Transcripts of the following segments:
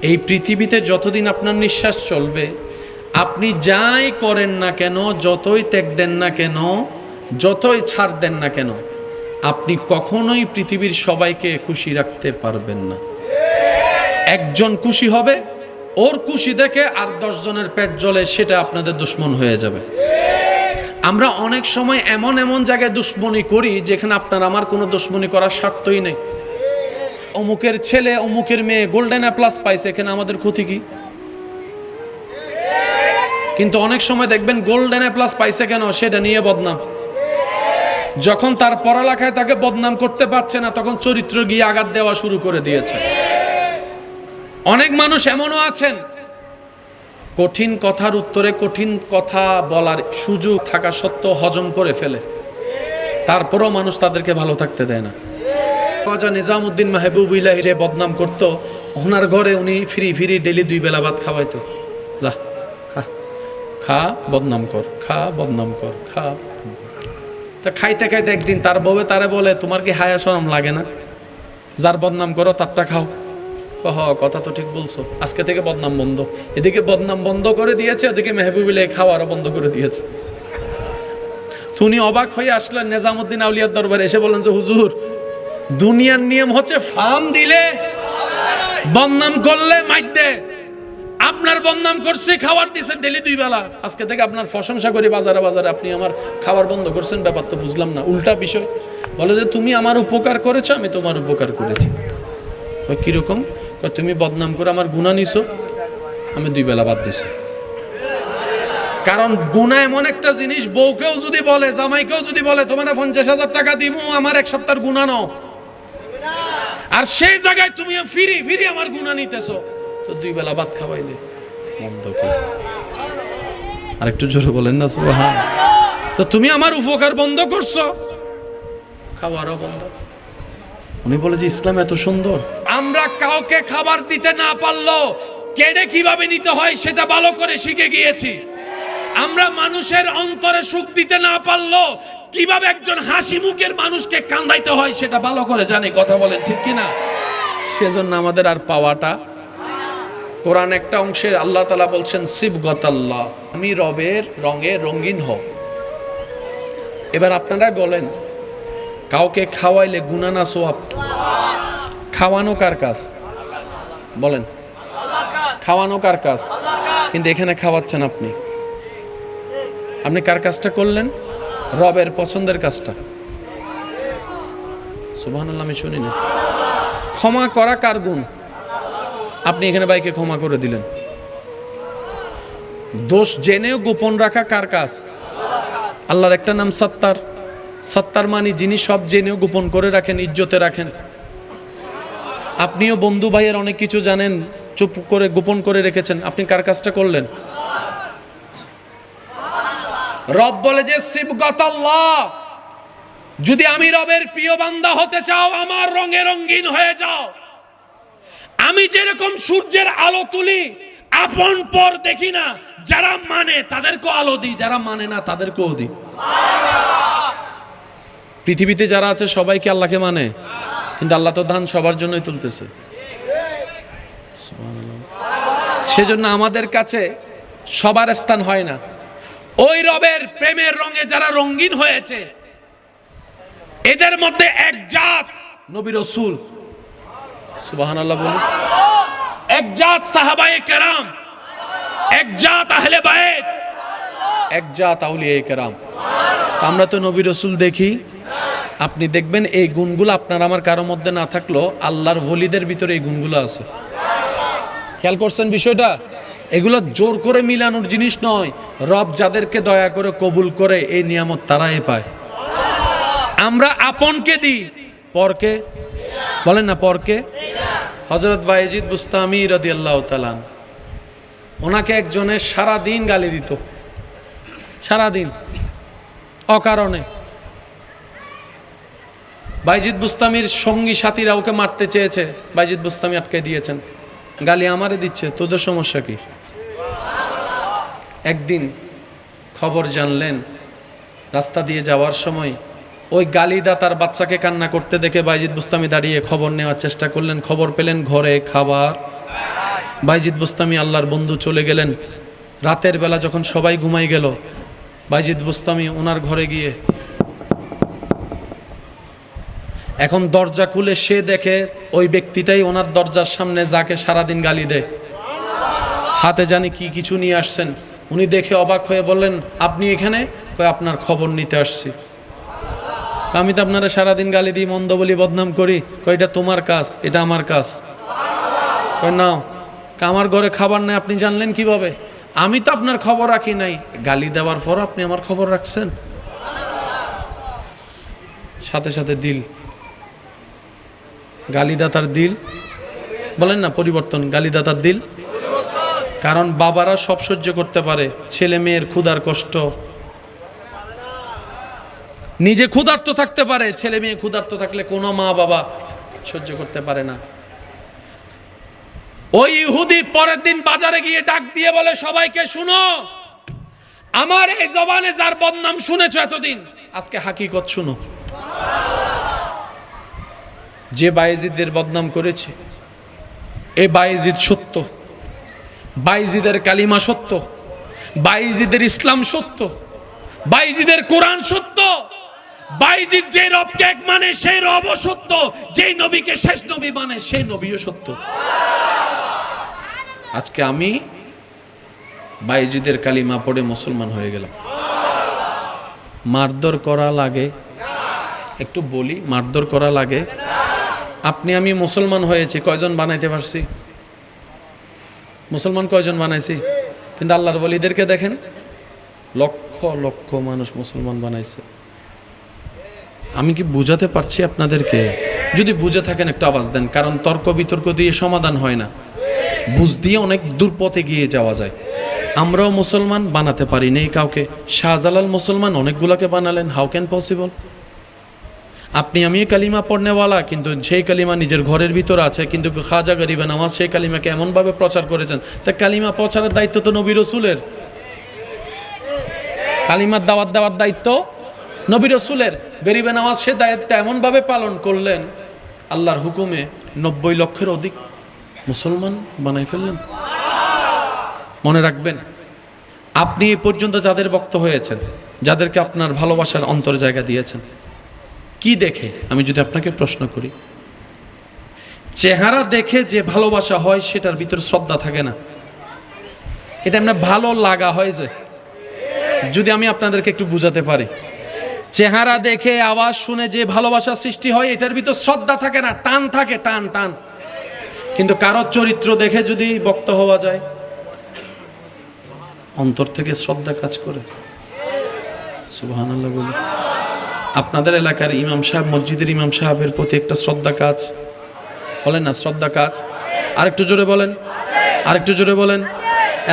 এই পৃথিবীতে যতদিন আপনার নিঃশ্বাস চলবে, আপনি যাই করেন না কেন, যতই ত্যাগ দেন না কেন, যতই ছাড় দেন না কেন, আপনি কখনোই পৃথিবীর সবাইকে খুশি রাখতে পারবেন না। একজন খুশি হবে, ওর খুশি দেখে আর 10 জনের পেট জ্বলে, সেটা আপনাদের দুশ্মন হয়ে যাবে। আমরা অনেক সময় এমন এমন জায়গায় দুশ্মনী করি যেখানে আপনার আমার কোনো দুশ্মনী করার স্বার্থই নেই। অমুকের ছেলে অমুকের মেয়ে গোল্ডেন এ প্লাস পাইছে, এখানে আমাদের ক্ষতি কি? কিন্তু অনেক সময় দেখবেন গোল্ডেন এ প্লাস পাইছে কেন, সেটা নিয়ে বদনাম। যখন তার পড়ালেখায় তাকে বদনাম করতে পারছে না, তখন চরিত্র গিয়ে আঘাত দেওয়া শুরু করে দিয়েছে। অনেক মানুষ এমনও আছেন, কঠিন কথার উত্তরে কঠিন কথা বলার সুযোগ থাকা সত্ত্বেও হজম করে ফেলে, তারপরেও মানুষ তাদেরকে ভালো থাকতে দেয় না। খাজা নিজামউদ্দিন মাহবুবুল্লাহ যে বদনাম করত, ওনার ঘরে উনি ফ্রি ফ্রি ডেলি 2 বেলা ভাত খাওয়াইতো। যা খা বদনাম কর, খা বদনাম কর, খা। তা খাইতে খাইতে একদিন তার বউয়ে তারে বলে, তোমার কি হায়া শরম লাগে না? যার বদনাম করো তারটা খাও। কথা তো ঠিক বলছো, আজকে থেকে বদনাম বন্ধ। এদিকে বদনাম বন্ধ করে দিয়েছে, ওদিকে মেহবুবুল্লাহ খাওয়ারও বন্ধ করে দিয়েছে। উনি অবাক হয়ে আসলেন নিজামউদ্দিন আউলিয়ার দরবারে, এসে বলেন যে হুজুর, দুনিয়ার নিয়ম হচ্ছে ফার্ম দিলে বদনাম করলে মাইতে, আপনার বদনাম করছে, খাবার দিচ্ছেন ডেলি 2 বেলা, আজকে থেকে আপনার প্রশংসা করি বাজারে বাজারে, আপনি আমার খাবার বন্ধ করছেন, ব্যাপার তো বুঝলাম না। উল্টা বিষয় বলে যে তুমি আমার উপকার করেছো, আমি তোমার উপকার করেছি। কিরকম? তুমি বদনাম করে আমার গুনাহ নিছো, আমি 2 বেলা বাদ দিছি। কারণ গুনাহ এমন একটা জিনিস, বউকেও যদি বলে, জামাইকেও যদি বলে তোমার 50,000 টাকা দিব, আমার 1 সপ্তাহের গুনাহ নাও, আর সেই জায়গায় তুমি ফিরি ফিরি আমার গুনাহ নিতেছো, তো 2 বেলা ভাত খাওয়াইলে মন্দ কি? আর একটু জোরে বলেন না সুবহান। তো তুমি আমার উপকার বন্ধ করছো, খাওয়ারও বন্ধ। উনি বলে যে ইসলাম এত সুন্দর। আমরা কাউকে খাবার দিতে না পারলো কেড়ে কিভাবে নিতে হয় সেটা ভালো করে শিখে গিয়েছি। আমরা মানুষের অন্তরে সুখ দিতে না পারলো কিভাবে একজন হাসি মুখের মানুষকে কান্দাইতে হয় সেটা ভালো করে জানি। কথা বলেন ঠিক কিনা? সেজন্য আমাদের আর পাওয়াটা, কোরআন একটা অংশে আল্লাহ তাআলা বলছেন সিবগাতাল্লাহ, আমি রবের রঙে রঙিন হও। এবার আপনারা বলেন, কাউকে খাওয়াইলে গুনাহ না সওয়াব? খাওয়ানো কার কাজ বলেন? খাওয়ানো কার কাজ? কিন্তু এখানে খাওয়াচ্ছেন আপনি, আপনি কার কাজটা করলেন? রবের পছন্দের কাজটা। সুবহানাল্লাহ, আমি শুনি না। ক্ষমা করা কার গুণ? আপনি এখানে ভাইকে ক্ষমা করে দিলেন। দোষ জেনেও গোপন রাখা কার কাজ? আল্লাহর একটা নাম সত্তার। সত্তার মানে যিনি সব জেনেও গোপন করে রাখেন, ইজ্জতে রাখেন। আপনিও বন্ধু ভাইয়ের অনেক কিছু জানেন, চুপ করে গোপন করে রেখেছেন, আপনি কার কাজটা করলেন? রব বলে যে সিবগাতাল্লাহ, যদি আমি রবের প্রিয় বান্দা হতে চাও, আমার রঙে রঙিন হয়ে যাও। আমি যেরকম সূর্যের আলো তুলি, আপন পর দেখি না, যারা মানে তাদেরকেও আলো দিই, যারা মানে না তাদেরকেও দিই। পৃথিবীতে যারা আছে সবাই কি আল্লাহকে মানে? কিন্তু আল্লাহ তো ধান সবার জন্যই তুলতেছে। সেজন্য আমাদের কাছে সবার স্থান হয় না। ওই রবের প্রেমের রঙে যারা রঙিন হয়েছে, এদের মধ্যে এক জাত নবী রাসূল, সুবহানাল্লাহ বলি, এক জাত সাহাবায়ে কেরাম, এক জাত আহলে বাইত, এক জাত আউলিয়ায়ে কেরাম। আমরা তো নবী রাসূল দেখি, আপনি দেখবেন এই গুণগুলো আপনার আমার কারো মধ্যে না থাকলেও আল্লাহর ওলিদের ভিতরে এই গুণগুলো আছে। খেয়াল করছেন বিষয়টা? এগুলো জোর করে মিলানোর জিনিস নয়। রব যাদেরকে দয়া করে কবুল করে, এই নিয়ামত তারাই পায়। আমরা আপনকে দিই, পরকে বলেন না, পরকে। হযরত বায়েজিদ বুস্তামি রাদিয়াল্লাহু তাআলা, ওনাকে একজনে সারা দিন গালি দিত, সারা দিন অকারণে। বায়েজিদ বুস্তামির সঙ্গী সাথীরা ওকে মারতে চেয়েছে, বায়েজিদ বুস্তামি আটকে দিয়েছেন। গালি আমারে দিচ্ছে, তোদের সমস্যা কি? একদিন খবর জানলেন, রাস্তা দিয়ে যাওয়ার সময় ওই গালিদা তার বাচ্চাকে কান্না করতে দেখে বায়েজিদ বুস্তামি দাঁড়িয়ে খবর নেওয়ার চেষ্টা করলেন। খবর পেলেন ঘরে খাবার বাইজিদ বোস্তামি আল্লাহর বন্ধু চলে গেলেন। রাতের বেলা যখন সবাই ঘুমাই গেল, বাইজিদ বোস্তামি ওনার ঘরে গিয়ে এখন দরজা খুলে সে দেখে ওই ব্যক্তিটাই ওনার দরজার সামনে যাকে সারাদিন গালি দেয়। হাতে জানি কি কিছু নিয়ে আসছেন। উনি দেখে অবাক হয়ে বললেন, আপনি এখানে? কই আপনার খবর নিতে আসছি। আমি তো আপনারা সারাদিন গালি দিই, মন্দ বলি, বদনাম করি। কই এটা তোমার কাজ, এটা আমার কাজ। কই নাও। আমার ঘরে খাবার নাই, আপনি জানলেন কিভাবে? আমি তো আপনার খবর রাখি নাই। গালি দেওয়ার পর আপনি আমার খবর রাখছেন। সাথে সাথে দিল, গালিদাতার দিল, বলেন না পরিবর্তন, গালিদাতার দিল। কারণ বাবারা সব সহ্য করতে পারে, ছেলে মেয়ের ক্ষুধার কষ্ট, নিজে ক্ষুধার্ত থাকতে পারে, ছেলে মেয়ে ক্ষুধার্ত থাকলে কোনো মা বাবা সহ্য করতে পারে না। ওই ইহুদি পরের দিন বাজারে গিয়ে ডাক দিয়ে বলে, সবাইকে শুনো, আমার এই জবানে যার বদনাম শুনেছো এতদিন, আজকে হাকিকত শুনো। যে বায়েজিদের বদনাম করেছে, এই বায়েজিদ সত্য, বাইজিদের কালিমা সত্য, বাইজিদের ইসলাম সত্য, বাইজিদের কোরআন সত্য, বাইজিদ যে রবকে এক মানে সেই রবও সত্য, যেই নবীকে শেষ নবী মানে সেই নবীও সত্য। আজকে আমি বাইজিদের কালিমা পড়ে মুসলমান হয়ে গেলাম। মারধর করা লাগে? একটু বলি, মারধর করা লাগে? আপনি আমি মুসলমান হয়েছি, কয়জন বানাইতে পারছি? মুসলমান কয়জন বানাইছি? কিন্তু আল্লাহর ওলিদেরকে দেখেন, লক্ষ লক্ষ মানুষ মুসলমান বানাইছে। আমি কি বুঝাতে পারছি আপনাদেরকে? যদি বুঝে থাকেন একটু আওয়াজ দেন, কারণ তর্ক বিতর্ক দিয়ে সমাধান হয় না, বুঝ দিয়ে অনেক দূর পথে গিয়ে যাওয়া যায়। আমরাও মুসলমান বানাতে পারি নেই কাউকে। শাহজালাল মুসলমান অনেকগুলোকে বানালেন, হাউ ক্যান পসিবল? আপনি আমি কালিমা পড়নেওয়ালা, কিন্তু সেই কালিমা নিজের ঘরের ভিতরে আছে, কিন্তু খাজা গরিবে নামাজ সেই কালিমাকে এমনভাবে প্রচার করেছেন, তা কালিমা প্রচারের দায়িত্ব তো নবী রাসূলের। কালিমার দাওয়াত দেওয়ার দায়িত্ব নবী রাসূলের। গরিবে নামাজ সে দায়িত্ব এমনভাবে পালন করলেন, আল্লাহর হুকুমে 90 লক্ষের অধিক মুসলমান বানাই ফেললেন। মনে রাখবেন, আপনি এই পর্যন্ত যাদের বক্ত হয়েছেন, যাদেরকে আপনার ভালোবাসার অন্তর জায়গা দিয়েছেন, কি দেখে? আমি যদি আপনাকে প্রশ্ন করি, চেহারা দেখে যে ভালোবাসা হয় সেটার ভিতরে শ্রদ্ধা থাকে না, এটা এমনি ভালো লাগা হয়। যে যদি আমি আপনাদেরকে একটু বুঝাতে পারি, চেহারা দেখে আওয়াজ শুনে যে ভালোবাসা সৃষ্টি হয়, এটার ভিতর শ্রদ্ধা থাকে না, টান থাকে, টান টান। কিন্তু কারো চরিত্র দেখে যদি বক্ত হওয়া যায়, অন্তর থেকে শ্রদ্ধা কাজ করে। সুবহানাল্লাহ বলি। আপনাদের এলাকার ইমাম সাহেব, মসজিদের ইমাম সাহেবের প্রতি একটা শ্রদ্ধা কাজ, বলেন না, শ্রদ্ধা কাজ। আরেকটু জোরে বলেন, আরেকটু জোরে বলেন।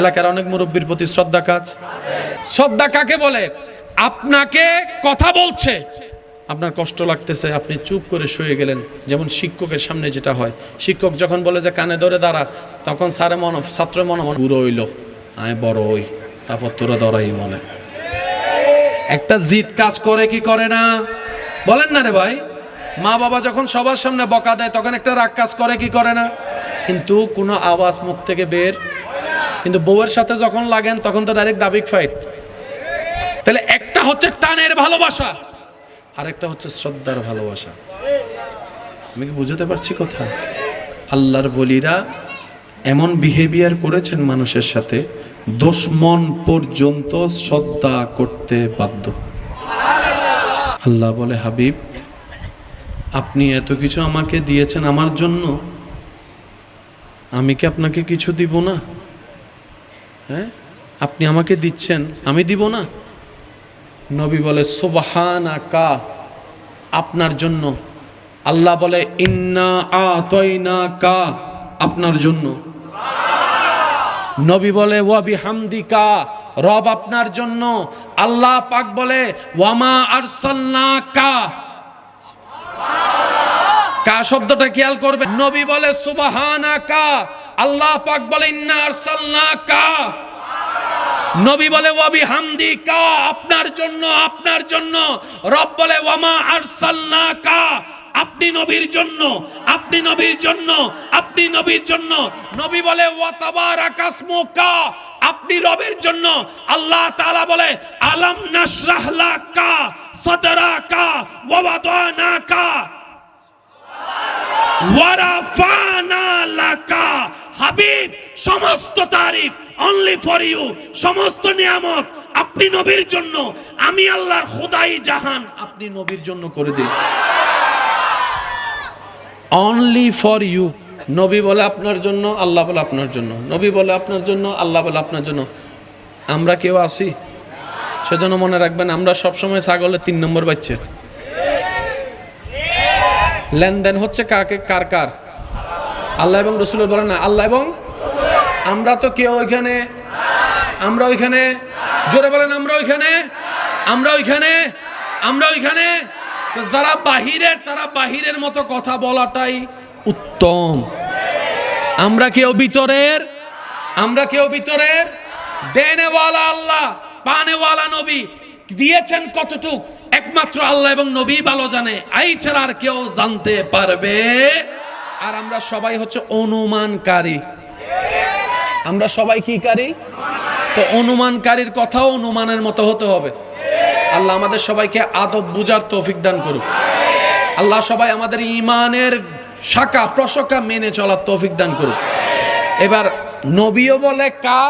এলাকার অনেক মুরব্বীর প্রতি শ্রদ্ধা কাজ। শ্রদ্ধা কাকে বলে? আপনাকে কথা বলছে, আপনার কষ্ট লাগতেছে, আপনি চুপ করে শুয়ে গেলেন। যেমন শিক্ষকের সামনে যেটা হয়, শিক্ষক যখন বলে যে কানে ধরে দাঁড়া, তখন স্যারে ছাত্র মনে বুড়ো হইল, আয় বড় হই, তারপর তোরা ধরাই মনে একটা জিদ কাজ করে কি করে না? বলেন না রে ভাই। মা বাবা যখন সবার সামনে বকা দেয়, তখন একটা রাগ কাজ করে কি করে না? কিন্তু কোনো আওয়াজ মুখ থেকে বের। কিন্তু বউয়ের সাথে যখন লাগেন, তখন তো ডাইরেক্ট দাবিক ফাইট। তাহলে একটা হচ্ছে টানের ভালোবাসা, আরেকটা হচ্ছে শ্রদ্ধার ভালোবাসা। আমি কি বুঝতে পারছি কথা? আল্লাহর ওলিরা এমন বিহেভিয়ার করেছেন মানুষের সাথে, দুশমন পর্যন্ত শ্রদ্ধা করতে বাধ্য। আল্লাহ বলে, হাবিব, আপনি এত কিছু আমাকে দিয়েছেন আমার জন্য, আমি কি আপনাকে কিছু দিব না? হ্যাঁ, আপনি আমাকে দিচ্ছেন, আমি দিব না? নবী বলে, সুবহানাকা, আপনার জন্য। আল্লাহ বলে, ইন্না আতাইনাকা, আপনার জন্য। নবী বলে, ওয়া বিহামদিকা, রব আপনার জন্য। আল্লাহ পাক বলে, ওয়ামা আরসালনাকা। কা শব্দটা খেয়াল করবে। নবী বলে সুবহানাকা, আল্লাহ পাক বলে ইন্না আরসালনাকা। নবী বলে ওয়া বিহামদিকা, আপনার জন্য, আপনার জন্য। রব বলে ওয়ামা আরসালনাকা, আপনি নবীর জন্য, আপনি নবীর জন্য, আপনি আপনি নবীর জন্য। নবী বলে ওয়া তাবারাকা ইসমুকা, আপনি রবের জন্য। আল্লাহ তাআলা বলে আলাম নাশরাহ লাকা সাদরাকা ওয়া ওয়াদানাকা ওয়া রাফানা লাকা। হাবিব, সমস্ত তারিফ অনলি ফর ইউ, সমস্ত নিয়ামত আপনি নবীর জন্য। আমি আল্লাহর খোদাই জাহান আপনি নবীর জন্য করে দিই, অনলি ফর ইউ। নবী বলে আপনার জন্য, আল্লাহ বলে আপনার জন্য। নবী বলে আপনার জন্য, আল্লাহ বলে আপনার জন্য। আমরা কেউ আসি? সেজন্য মনে রাখবেন, আমরা সবসময় ছাগলের 3 নম্বর বাচ্চা। লেনদেন হচ্ছে কাকে, কার কার? আল্লাহ এবং রসুলের বলে না, আল্লাহ এবং। আমরা তো কেউ ওইখানে, আমরা ওইখানে, জোরে বলেন আমরা ওইখানে, আমরা ওইখানে, আমরা ওইখানে। তো যারা বাহিরের, তারা বাহিরের মতো কথা বলাটাই উত্তম। আমরা কেউ ভিতরের, আমরা কেউ ভিতরের। দেনেওয়ালা আল্লাহ, পানেওয়ালা নবী। দিয়েছেন কতটুক একমাত্র আল্লাহ এবং নবী ভালো জানে, এই ছাড়া আর কেউ জানতে পারবে। আর আমরা সবাই হচ্ছে অনুমানকারী। আমরা সবাই কি কারি? তো অনুমানকারীর কথাও অনুমানের মতো হতে হবে। আল্লাহ আমাদের সবাইকে আদব বুঝার তৌফিক দান করুক। আল্লাহ সবাই আমাদের ঈমানের শাখা প্রশাখা মেনে চলার তৌফিক দান করুক। এবার নবীও বলে কা,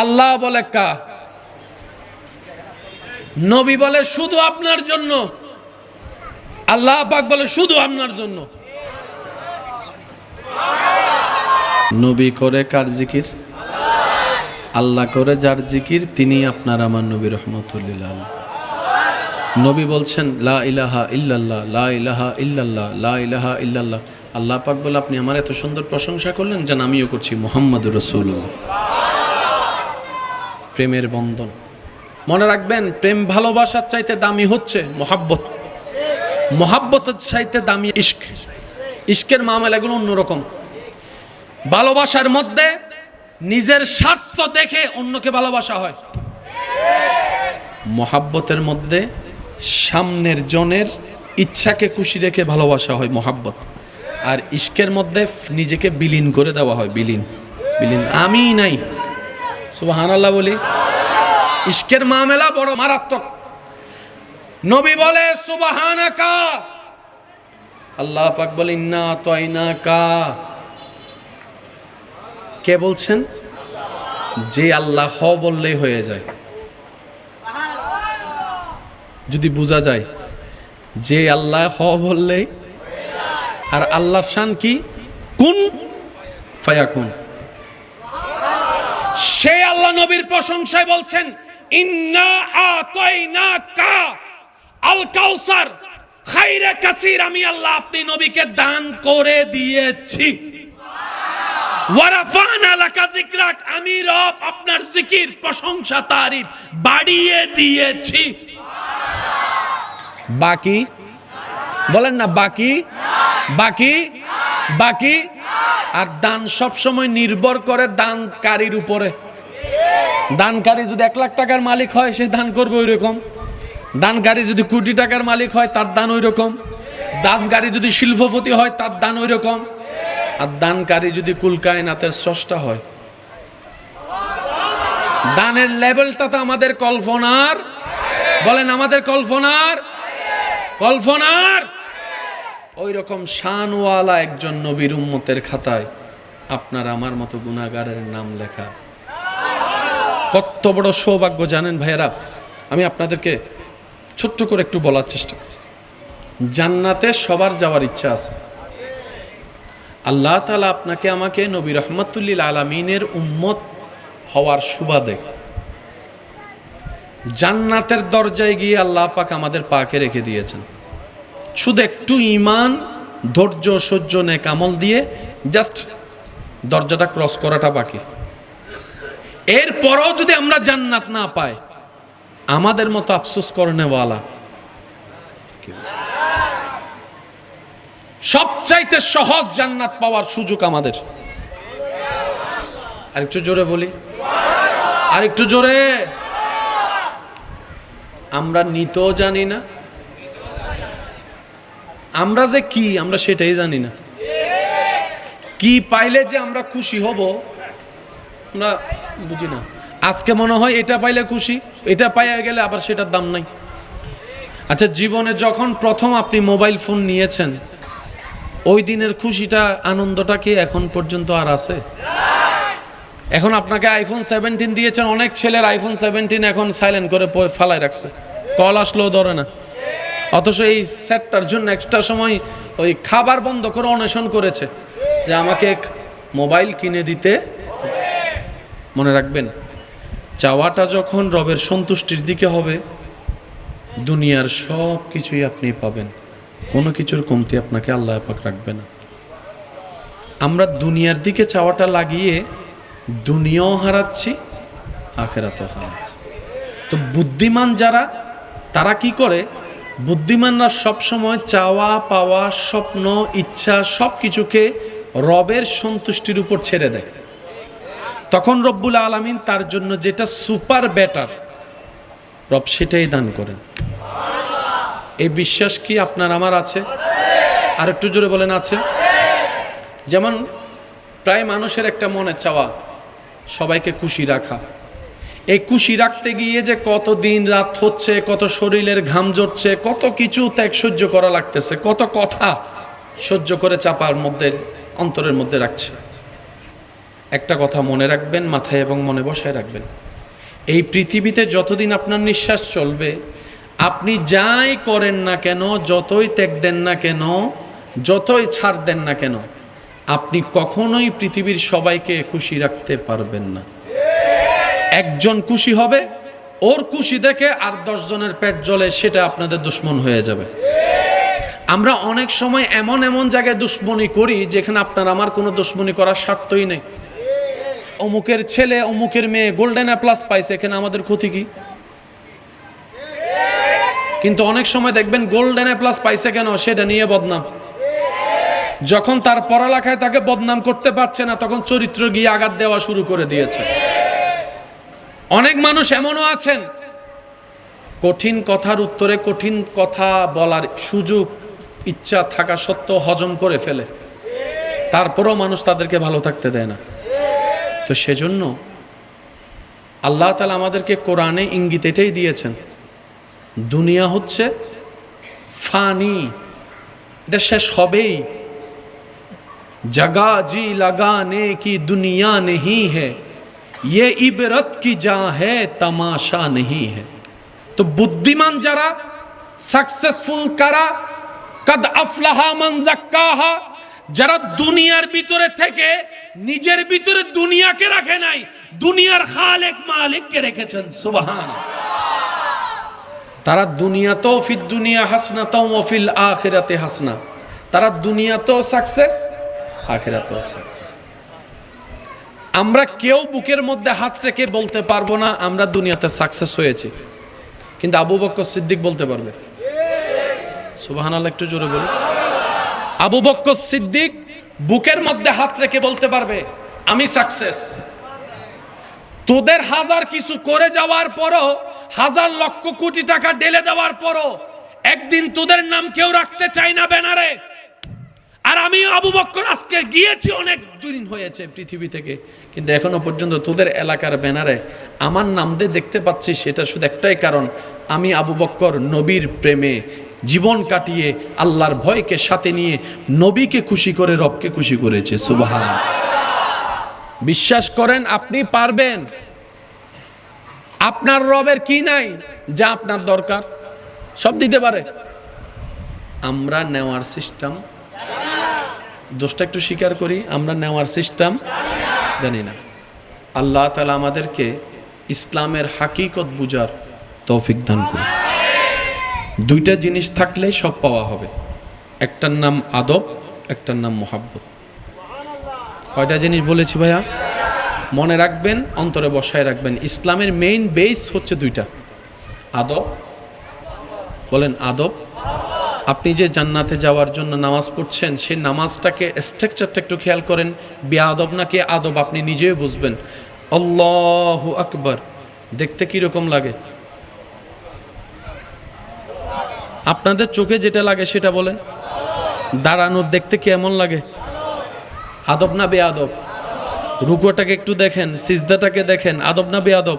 আল্লাহ বলে কা। নবী বলে শুধু আপনার জন্য, আল্লাহ পাক বলে শুধু আপনার জন্য। নবী করে কার জিকির? আল্লাহ করে যার জিকির, তিনি আপনার আমার নবী রাহমাতুল লিল আলামিন। নবী বলছেন লা ইলাহা ইল্লাল্লাহ, লা ইলাহা ইল্লাল্লাহ, লা ইলাহা ইল্লাল্লাহ। আল্লাহ পাক বলে আপনি আমার এত সুন্দর প্রশংসা করলেন, যেন আমিও করছি, মুহাম্মাদুর রাসূলুল্লাহ। প্রেমের বন্ধন মনে রাখবেন, প্রেম ভালোবাসার চাইতে দামি হচ্ছে মহাব্বত, মহাব্বতের চাইতে দামি ইশক। ইশকের মামলাগুলো অন্যরকম। ভালোবাসার মধ্যে নিজের স্বার্থ দেখে অন্যকে ভালোবাসা হয়। মহাব্বতের মধ্যে সামনের জনের ইচ্ছাকে খুশি রেখে ভালোবাসা হয় মহাব্বত। আর ইশকের মধ্যে নিজেকে বিলীন করে দেওয়া হয়, বিলীন, বিলীন। আমি নাই, সুবহানাল্লাহ বলি। ইশকের মামলা বড় মারাত্মক। নবী বলে সুবহানাকা, আল্লাহ পাক বলে ইন্না আতাইনাকা। কে বলছেন? যে আল্লাহ হ বললেই হয়ে যায়। যদি বোঝা যায় যে আল্লাহ হ বললেই, আর আল্লাহর শান কি? কুন ফায়াকুন। সে আল্লাহ নবীর প্রশংসায় বলছেন ইন্না আতাইনাকা আল কাউসার খায়রে কাসীর। আমি আল্লাহ আপনি নবীকে দান করে দিয়েছি। ওয়ারাফানা লাকা যিকরাক, আমি রব আপনার জিকির, প্রশংসা, তারিফ বাড়িয়ে দিয়েছি। বাকি বলেন না, বাকি, বাকি, বাকি। আর দান সব সময় নির্ভর করে দানকারীর উপরে। দানকারী যদি 1 লাখ টাকার মালিক হয়, সে দান করবে ওই রকম। দানকারী যদি কোটি টাকার মালিক হয়, তার দান ওই রকম। দানকারী যদি শিল্পপতি হয়, তার দান ওই রকম। আর দানকারী যদি কুল কায়নাতের স্রষ্টা হয়, দানের লেভেলটা তো আমাদের কল্পনার, বলেন আমাদের কল্পনার, কল্পনার। ওই রকম শানওয়ালা একজন নবীর উম্মতের খাতায় আপনার আমার মতো গুনাহগারের নাম লেখা কত বড় সৌভাগ্য জানেন ভাইয়েরা। আমি আপনাদেরকে ছোট্ট করে একটু বলার চেষ্টা করি। জান্নাতে সবার যাওয়ার ইচ্ছা আছে। আল্লাহ তাআলা আপনাকে আমাকে নবী রাহমাতুল লিল আলামিনের উম্মত হওয়ার সুবাদে জান্নাতের দরজায় গিয়ে আল্লাহ পাক আমাদের পাকে রেখে দিয়েছেন। শুধু একটু ঈমান, ধৈর্য, সহ্য, নেক আমল দিয়ে জাস্ট দরজাটা ক্রস করাটা বাকি। এরপরও যদি আমরা জান্নাত না পাই, আমাদের মতো আফসোস করনেওয়ালা। সবচাইতে সহজ জান্নাত পাওয়ার সুযোগ আমাদের। আরেকটু জোরে বলি, আরেকটু জোরে। আমরা নিতেও জানি না, আমরা যে কি আমরা সেটাই জানি না। কি পাইলে যে আমরা খুশি হব আমরা বুঝি না। আজকে মনে হয় এটা পাইলে খুশি, এটা পাইয়া গেলে আবার সেটার দাম নাই। আচ্ছা, জীবনে যখন প্রথম আপনি মোবাইল ফোন নিয়েছেন ওই দিনের খুশিটা, আনন্দটা কি এখন পর্যন্ত আর আছে? এখন আপনাকে আইফোন 17 দিয়েছেন, অনেক ছেলের আইফোন 17 এখন সাইলেন্ট করে ফালায় রাখছে, কল আসলেও ধরে না। অথচ এই সেটটার জন্য একটা সময় ওই খাবার বন্ধ করে অনশন করেছে যে আমাকে মোবাইল কিনে দিতে। মনে রাখবেন, চাওয়াটা যখন রবের সন্তুষ্টির দিকে হবে, দুনিয়ার সব কিছুই আপনি পাবেন, কোনো কিছুর কমতি আপনাকে আল্লাহ পাক রাখবে না। আমরা দুনিয়ার দিকে চাওয়াটা লাগিয়ে দুনিয়াও হারাচ্ছি, আখিরাতও হারাচ্ছি। তো বুদ্ধিমান যারা, তারা কি করে? বুদ্ধিমানরা সবসময় চাওয়া পাওয়া, স্বপ্ন, ইচ্ছা সব কিছুকে রবের সন্তুষ্টির উপর ছেড়ে দেয়। তখন রব্বুল আলামিন তার জন্য যেটা সুপার বেটার, রব সেটাই দান করেন। এই বিশ্বাস কি আপনার আমার আছে? আর একটু জোরে বলেন, আছে? যেমন প্রায় মানুষের একটা মনে চাওয়া সবাইকে খুশি রাখা। এই খুশি রাখতে গিয়ে যে কত দিন রাত হচ্ছে, কত শরীরের ঘাম ঝরছে, কত কিছু ত্যাগ সহ্য করা লাগতেছে, কত কথা সহ্য করে চাপার মধ্যে, অন্তরের মধ্যে রাখছে। একটা কথা মনে রাখবেন, মাথায় এবং মনে বসায় রাখবেন, এই পৃথিবীতে যতদিন আপনার নিঃশ্বাস চলবে, আপনি যাই করেন না কেন, যতই ত্যাগ দেন না কেন, যতই ছাড় দেন না কেন, আপনি কখনোই পৃথিবীর সবাইকে খুশি রাখতে পারবেন না। একজন খুশি হবে, ওর খুশি দেখে আর 10 জনের পেট জ্বলে, সেটা আপনাদের দুশ্মন হয়ে যাবে। আমরা অনেক সময় এমন এমন জায়গায় দুশ্মনী করি যেখানে আপনার আমার কোনো দুশ্মনী করার স্বার্থই নেই। অমুকের ছেলে, অমুকের মেয়ে গোল্ডেন এ প্লাস পাইছে, এখানে আমাদের ক্ষতি কি? কিন্তু অনেক সময় দেখবেন গোল্ডেন এ প্লাস পাইছে কেন, সেটা নিয়ে বদনাম। যখন তার পড়ালেখায় তাকে বদনাম করতে পারছে না, তখন চরিত্র গিয়ে আঘাত দেওয়া শুরু করে দিয়েছে। অনেক মানুষ এমনও আছেন, কঠিন কথার উত্তরে কঠিন কথা বলার সুযোগ, ইচ্ছা থাকা সত্ত্বেও হজম করে ফেলে, তারপরেও মানুষ তাদেরকে ভালো থাকতে দেয় না। তো সেজন্য আল্লাহ তাআলা আমাদেরকে কোরআনে ইঙ্গিত এটাই দিয়েছেন, দুনিয়া হচ্ছে ফানি, এটা শেষ হবেই। जगह जी लगाने की दुनिया नहीं है, ये इबरत की जा है, तमाशा नहीं है। तो बुद्धिमान जरा, सक्सेसफुल करा, कद अफलाहा मन ज़क्काहा, যারা দুনিয়ার ভিতরে থেকে নিজের ভিতরে দুনিয়াকে রাখে নাই, দুনিয়ার খালেক মালিককে রেখেছেন। সুবহানাল্লাহ। তারা দুনিয়াতেও ফিদ দুনিয়া হাসনাতাও ওয়া ফিল আখিরাতি হাসনা, তারা দুনিয়াতেও সাকসেস, আখিরাতেও সাকসেস। আমরা কেউ বুকের মধ্যে হাত রেখে বলতে পারবো না আমরা দুনিয়াতে সাকসেস হয়েছি, কিন্তু আবু বকর সিদ্দিক বলতে পারবে। সুবহানাল্লাহ, একটু জোরে বলুন। আবু বকর সিদ্দিক বুকের মধ্যে হাত রেখে বলতে পারবে আমি সাকসেস। তোদের হাজার কিছু করে যাওয়ার পরও, হাজার লক্ষ কোটি টাকা ঢেলে দেওয়ার পরও একদিন তোদের নাম কেউ রাখতে চায় না ব্যানারে। আর আমি আবু বকর আজকে গিয়েছি, অনেক দিন হয়েছে পৃথিবী থেকে, কিন্তু এখনো পর্যন্ত তোদের এলাকার ব্যানারে আমার নাম দিয়ে দেখতে পাচ্ছি। সেটা শুধু একটাই কারণ, আমি আবু বকর নবীর প্রেমে জীবন কাটিয়ে আল্লাহর ভয়কে সাথে নিয়ে নবীকে খুশি করে রবকে খুশি করেছে। সুবহানাল্লাহ। বিশ্বাস করেন আপনি পারবেন। আপনার রবের কি নাই যা আপনার দরকার? সব দিতে পারে। আমরা নেওয়ার সিস্টেম, দোষটা একটু স্বীকার করি, আমরা নেওয়ার সিস্টেম জানি না। আল্লাহ তাআলা আমাদেরকে ইসলামের হাকিকত বুঝার তৌফিক দান করুন। দুইটা জিনিস থাকলে সব পাওয়া হবে, একটার নাম আদব, একটার নাম মোহাব্বত। কয়টা জিনিস বলেছি ভাইয়া? মনে রাখবেন, অন্তরে বসায় রাখবেন। ইসলামের মেইন বেস হচ্ছে দুইটা, আদব, বলেন আদব। আপনি যে জান্নাতে যাওয়ার জন্য নামাজ পড়ছেন, সেই নামাজটাকে স্ট্রাকচারটা একটু খেয়াল করেন, বেআদব নাকি আদব আপনি নিজেই বুঝবেন। আল্লাহু আকবার দেখতে কিরকম লাগে? আপনাদের চোখে যেটা লাগে সেটা বলেন। দাঁড়ানোর দেখতে কেমন লাগে? আদব না বেয়াদব? রুকুটাকে একটু দেখেন, সিজদাটাকে দেখেন, আদব না বেয়াদব?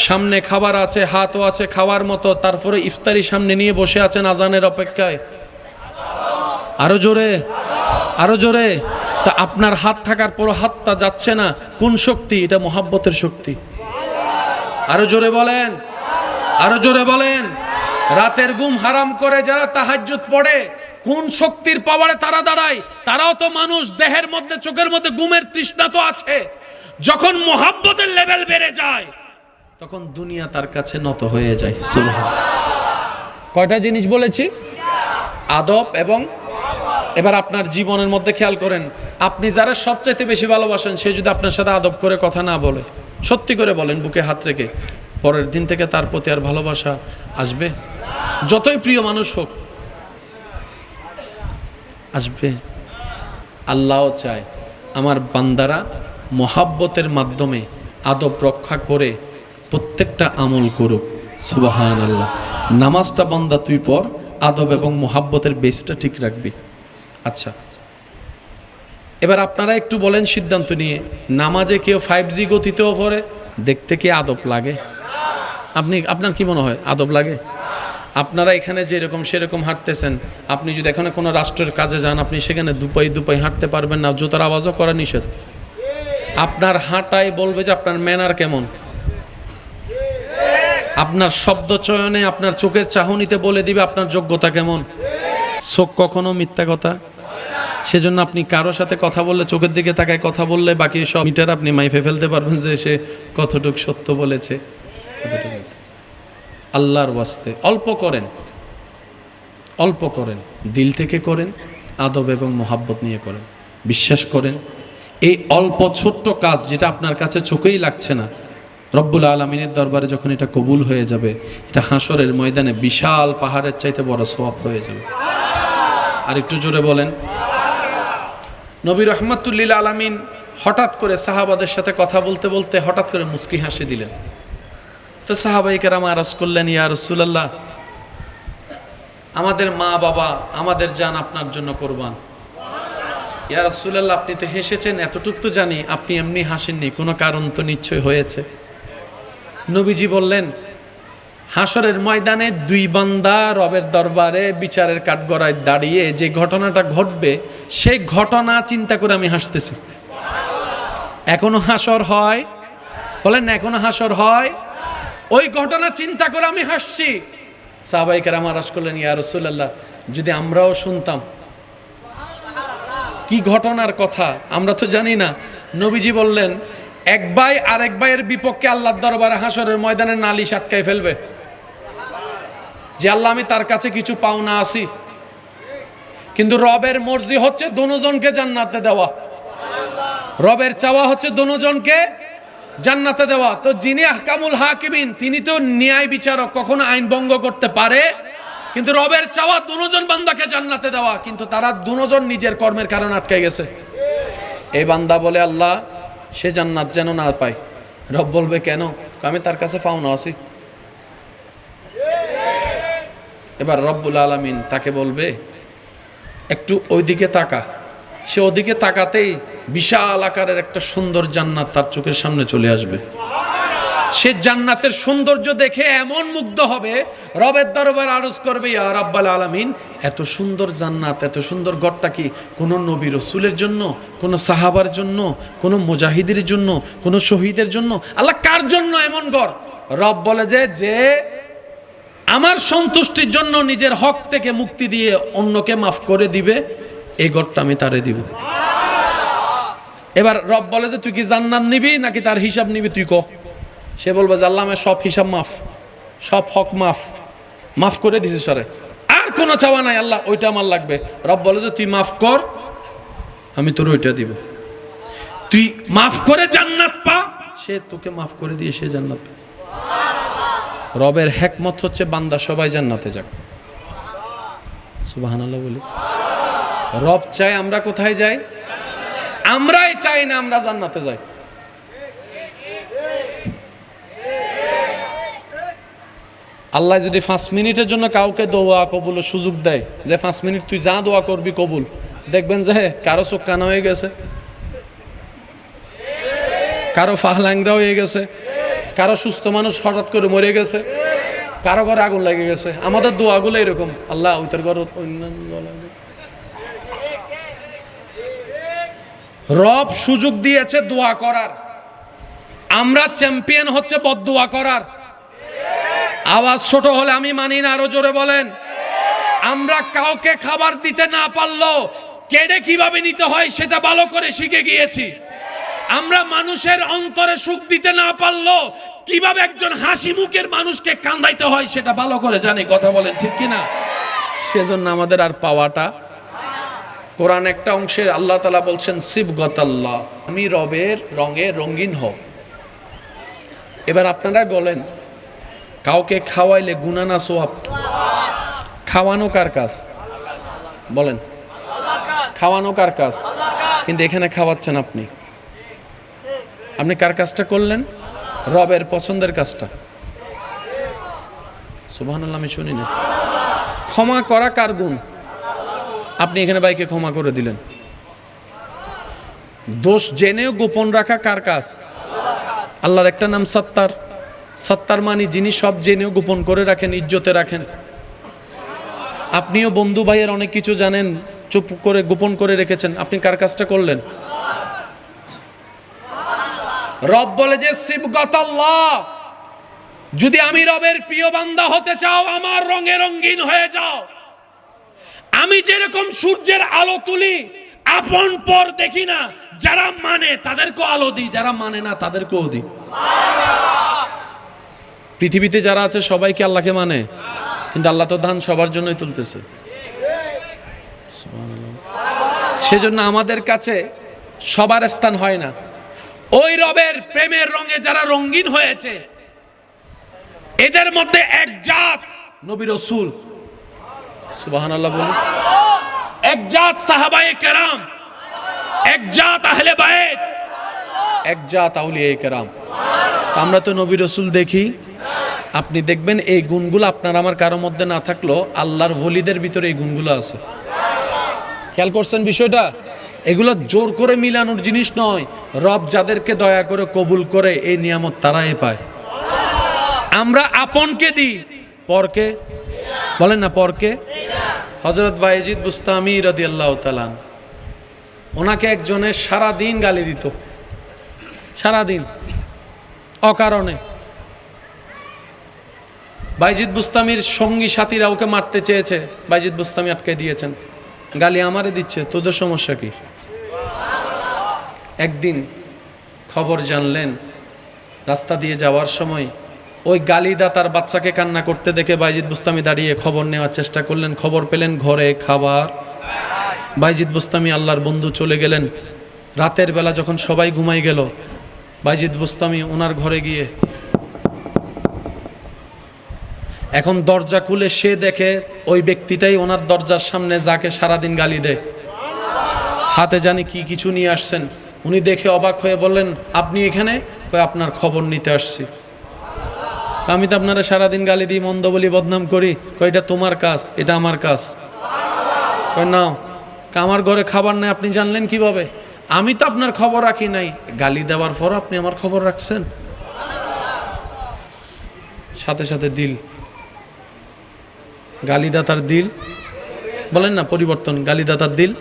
সামনে খাবার আছে, হাতও আছে খাওয়ার মতো, তারপরে ইফতারি সামনে নিয়ে বসে আছেন আজানের অপেক্ষায়। আরো জোরে, আরো জোরে। তা আপনার হাত থাকার পর হাতটা যাচ্ছে না, কোন শক্তি? এটা মোহাব্বতের শক্তি। আরো জোরে বলেন, আরো জোরে বলেন। রাতের ঘুম হারাম করে যারা তাহাজ্জুদ পড়ে, কোন শক্তির পাওয়ারে তারা দাঁড়ায়? তারাও তো মানুষ, দেহের মধ্যে চোখের মধ্যে ঘুমের তৃষ্ণা তো আছে। যখন মোহাব্বতের লেভেল বেড়ে যায় তখন দুনিয়া তার কাছে নত হয়ে যায়। সুবহানাল্লাহ। কয়টা জিনিস বলেছি? আদব এবং এবার আপনার জীবনের মধ্যে খেয়াল করেন, আপনি যারা সবচাইতে বেশি ভালোবাসেন সে যদি আপনার সাথে আদব করে কথা না বলে, সত্যি করে বলেন বুকে হাত রেখে, পরের দিন থেকে তার প্রতি আর ভালোবাসা আসবে? যতই প্রিয় মানুষ হোক, আসবে? আল্লাহও চায় আমার বান্দারা মোহাব্বতের মাধ্যমে আদব রক্ষা করে প্রত্যেকটা আমল করুক। সুবহানাল্লাহ। নামাজটা বান্দা তুই পর, আদব এবং মোহাব্বতের বেসটা ঠিক রাখবি। আচ্ছা, এবার আপনারা একটু বলেন সিদ্ধান্ত নিয়ে, নামাজে কেউ 5G গতিতেও পড়ে, দেখতে কি আদব লাগে? আপনার কি মনে হয় আদব লাগে? আপনারা এখানে যেরকম সেরকম হাঁটতেছেন, আপনি যদি এখানে কোনো রাষ্ট্রের কাজে যান, আপনি সেখানে দুপাই দুপাই হাঁটতে পারবেন না, জুতার আওয়াজও করা নিষেধ। আপনার হাঁটাই বলবে যে আপনার ম্যানার কেমন। আপনার শব্দ চয়নে, আপনার চোখের চাহনিতে বলে দিবে আপনার যোগ্যতা কেমন। চোখ কখনো মিথ্যা কথা, সেজন্য আপনি কারোর সাথে কথা বললে চোখের দিকে তাকায় কথা বললে বাকি সব মিটার আপনি মাইফে ফেলতে পারবেন যে সে কতটুকু সত্য বলেছে। আল্লাহর ওয়াস্তে অল্প করেন, অল্প করেন, দিল থেকে করেন, আদব এবং মোহাব্বত নিয়ে করেন। বিশ্বাস করেন এই অল্প ছোট্ট কাজ যেটা আপনার কাছে চোখেই লাগছে না, রব্বুল আলামিনের দরবারে যখন এটা কবুল হয়ে যাবে, এটা হাসরের ময়দানে বিশাল পাহাড়ের চাইতে বড় সওয়াব হয়ে যাবে। আর একটু জোরে বলেন। নবী রাহমাতুল লিল আলামিন হঠাৎ করে সাহাবাদের সাথে কথা বলতে বলতে হঠাৎ করে মুস্কি হাসি দিলেন। তো সাহাবায়ে কেরাম আরজ করলেন, ইয়া রাসূলুল্লাহ, আমাদের মা বাবা, আমাদের জান আপনার জন্য কোরবান। ইয়া রাসূলুল্লাহ, আপনি তো হেসেছেন, এতটুকু তো জানি, আপনি এমনি হাসেননি, কোনো কারণ তো নিশ্চয় হয়েছে। নবীজি বললেন, হাসরের ময়দানে দুই বান্দা রবের দরবারে বিচারের কাঠগড়ায় দাঁড়িয়ে যে ঘটনাটা ঘটবে, সেই ঘটনা চিন্তা করে আমি হাসতেছি। এখনো হাসর হয়? বলেন না, এখনো হাসর হয়? ওই ঘটনা চিন্তা করে আমি হাসছি। সাহাবায়ে কেরাম আরজ করলেন, ইয়া রাসূলুল্লাহ, যদি আমরাও শুনতাম কি ঘটনার কথা, আমরা তো জানি না। নবীজি বললেন, এক ভাই আরেক ভাইয়ের বিপক্ষে আল্লাহর দরবারে হাসরের ময়দানে নালিশ আটকায় ফেলবে যে আল্লাহ, আমি তার কাছে কিছু পাওনা আছি, কিন্তু রবের মর্জি হচ্ছে দুজনকে জান্নাতে দেওয়া। রবের চাওয়া হচ্ছে দুজনকে জান্নাতে দেওয়া। তো যিনি আহকামুল হাকিমিন, তিনি তো ন্যায় বিচারক, কখনো আইন ভঙ্গ করতে পারে, কিন্তু রবের চাওয়া দুজন বান্দাকে জান্নাতে দেওয়া, কিন্তু তারা দুজন নিজের কর্মের কারণে আটকে গেছে। এই বান্দা বলে, আল্লাহ সে জান্নাত যেন না পায়। রব বলবে, কেন? আমি তার কাছে পাওনা আছি। এবার রব্বুল আলামিন তাকে বলবে, একটু ওইদিকে তাকা। সে ওদিকে তাকাতেই বিশাল আকারের একটা সুন্দর জান্নাত তার চোখের সামনে চলে আসবে। সে জান্নাতের সৌন্দর্য দেখে এমন মুগ্ধ হবে, রবের দরবারে আরজ করবে, ইয়া রাব্বাল আলামিন, এত সুন্দর জান্নাত, এত সুন্দর ঘরটা কি কোন নবী রাসূলের জন্য, কোন সাহাবার জন্য, কোন মুজাহিদের জন্য, কোন শহীদের জন্য? আল্লাহ কার জন্য এমন ঘর? রব বলে যে আমার সন্তুষ্টির জন্য নিজের হক থেকে মুক্তি দিয়ে অন্যকে মাফ করে দিবে, এই ঘরটা আমি তারে দিব। এবার রব বলে যে তুই কি জান্নাত নিবি নাকি তার হিসাব নিবি, তুই কহ। সে বলবে যে আল্লাহ, আমার সব হিসাব মাফ, সব হক মাফ করে দিছি সরে, আর কোনো চাওয়া নাই আল্লাহ, ওইটা আমার লাগবে। রব বলে যে তুই মাফ কর, আমি তোর ওইটা দিব। তুই মাফ করে জান্নাত পা, সে তোকে মাফ করে দিয়ে সে জান্নাত পা। রবের হিকমত হচ্ছে বান্দা সবাই জান্নাতে যাক। সুবহানাল্লাহ বলি। রব চাই আমরা কোথায় যাই? আমরাই চাই না আমরা জান্নাতে যাই। আল্লাহ যদি 5 মিনিটের জন্য কাউকে দোয়া কবুলের সুযোগ দেয়, যে 5 মিনিট তুই যা দোয়া করবি কবুল, দেখবেন যে কারো চোখ কানা হয়ে গেছে, কারো ফাহলাংরা হয়ে গেছে, কারো সুস্থ মানুষ হঠাৎ করে মরে গেছে, কারো ঘরে আগুন লেগে গেছে। আমাদের দোয়াগুলো এরকম, আল্লাহ ওইটার ঘর রব সুযোগ দিয়েছে দোয়া করার, আমরা চ্যাম্পিয়ন হচ্ছে বদদোয়া করার। আওয়াজ ছোট হলে আমি মানি না, আরো জোরে বলেন। আমরা কাউকে খাবার দিতে না পারলেও কেড়ে কিভাবে নিতে হয় সেটা ভালো করে শিখে গিয়েছি। আমরা মানুষের অন্তরে সুখ দিতে না পারলেও কিভাবে একজন হাসি মুখের মানুষকে কান্দাইতে হয় সেটা ভালো করে জানি। কথা বলেন ঠিক কিনা? সেজন্য আমাদের আর পাওয়াটা, কোরআন একটা অংশে আল্লাহ তাআলা বলছেন সিবগতাল্লাহ, আমি রবের রঙে রঙিন হও। এবার আপনারা বলেন, কাউকে খাওয়াইলে গুনাহ না সওয়াব? খাওয়ানো কার কাজ? বলেন, খাওয়ানো কার কাজ? কিন্তু এখানে খাওয়াচ্ছেন আপনি, আপনি কার কাজটা করলেন? রবের পছন্দের কাজটা। সুবহানাল্লাহ, আমি শুনি না। ক্ষমা করা কার গুণ? আপনি এখানে ভাইকে ক্ষমা করে দিলেন। দোষ জেনেও গোপন রাখা কার কাজ? আল্লাহর একটা নাম সত্তার। সত্তার মানে যিনি সব জেনেও গোপন করে রাখেন, ইজ্জতে রাখেন। আপনিও বন্ধু ভাইয়ের অনেক কিছু জানেন, চুপ করে গোপন করে রেখেছেন, আপনি কার কাজটা করলেন? রব বলে যে সিবগাতাল্লাহ, যদি আমি রবের প্রিয় বান্দা হতে চাও আমার রঙে রঙিন হয়ে যাও। আমি যেরকম সূর্যের আলো তুলি, আপন পর দেখি না, যারা মানে তাদেরকেও আলো দিই, যারা মানে না তাদেরকেও দিই। পৃথিবীতে যারা আছে সবাইকে আল্লাহকে মানে, কিন্তু আল্লাহ তো ধান সবার জন্যই তুলতেছে। সেজন্য আমাদের কাছে সবার স্থান হয় না। ওই রবের প্রেমের রঙে যারা রঙিন হয়েছে, এদের মধ্যে এক জাত নবী রাসূল, সুবহানাল্লাহ বলুন, এক জাত সাহাবায়ে কেরাম, এক জাত আহলে বাইত, এক জাত আউলিয়ায়ে কেরাম। আমরা তো নবী রাসূল দেখি, আপনি দেখবেন এই গুণগুলো আপনার আমার কারোর মধ্যে না থাকলেও আল্লাহর ওলিদের ভিতরে এই গুণগুলো আছে। খেয়াল করছেন বিষয়টা? এগুলো জোর করে মিলানোর জিনিস নয়। রব যাদেরকে দয়া করে কবুল করে এই নিয়ামত তারাই পায়। আমরা আপনকে দিই, পরকে বলেন না, পরকে। হযরত বায়েজিদ বুস্তামি রাদিয়াল্লাহু তাআলা, ওনাকে একজনের সারা দিন গালি দিত, সারা দিন অকারণে। বায়েজিদ বুস্তামির সঙ্গী সাথীরা ওকে মারতে চেয়েছে, বায়েজিদ বুস্তামি আটকে দিয়েছেন। গালি আমারে দিচ্ছে, তোদের সমস্যা কি? একদিন খবর জানলেন, রাস্তা দিয়ে যাওয়ার সময় ওই গালিদা তার বাচ্চাকে কান্না করতে দেখে বায়েজিদ বুস্তামি দাঁড়িয়ে খবর নেওয়ার চেষ্টা করলেন। খবর পেলেন ঘরে খাবার। বায়েজিদ বুস্তামি আল্লাহর বন্ধু চলে গেলেন। রাতের বেলা যখন সবাই ঘুমাই গেল, বায়েজিদ বুস্তামি ওনার ঘরে গিয়ে এখন দরজা খুলে সে দেখে ওই ব্যক্তিটাই ওনার দরজার সামনে যাকে সারাদিন গালি দেয়। হাতে জানি কি কিছু নিয়ে আসছেন। উনি দেখে অবাক হয়ে বললেন, আপনি এখানে? কয়, আপনার খবর নিতে আসছি। আমি তো আপনারা সারাদিন গালি দিই, মন্দ বলি, বদনাম করি। কয়, এটা তোমার কাজ, এটা আমার কাজ। কয়, নাও। আমার ঘরে খাবার নাই, আপনি জানলেন কিভাবে? আমি তো আপনার খবর রাখি নাই। গালি দেওয়ার পর আপনি আমার খবর রাখছেন? সাথে সাথে দিল, গালিদাতার দিল, বলেন না পরিবর্তন, গালিদাতার দিল।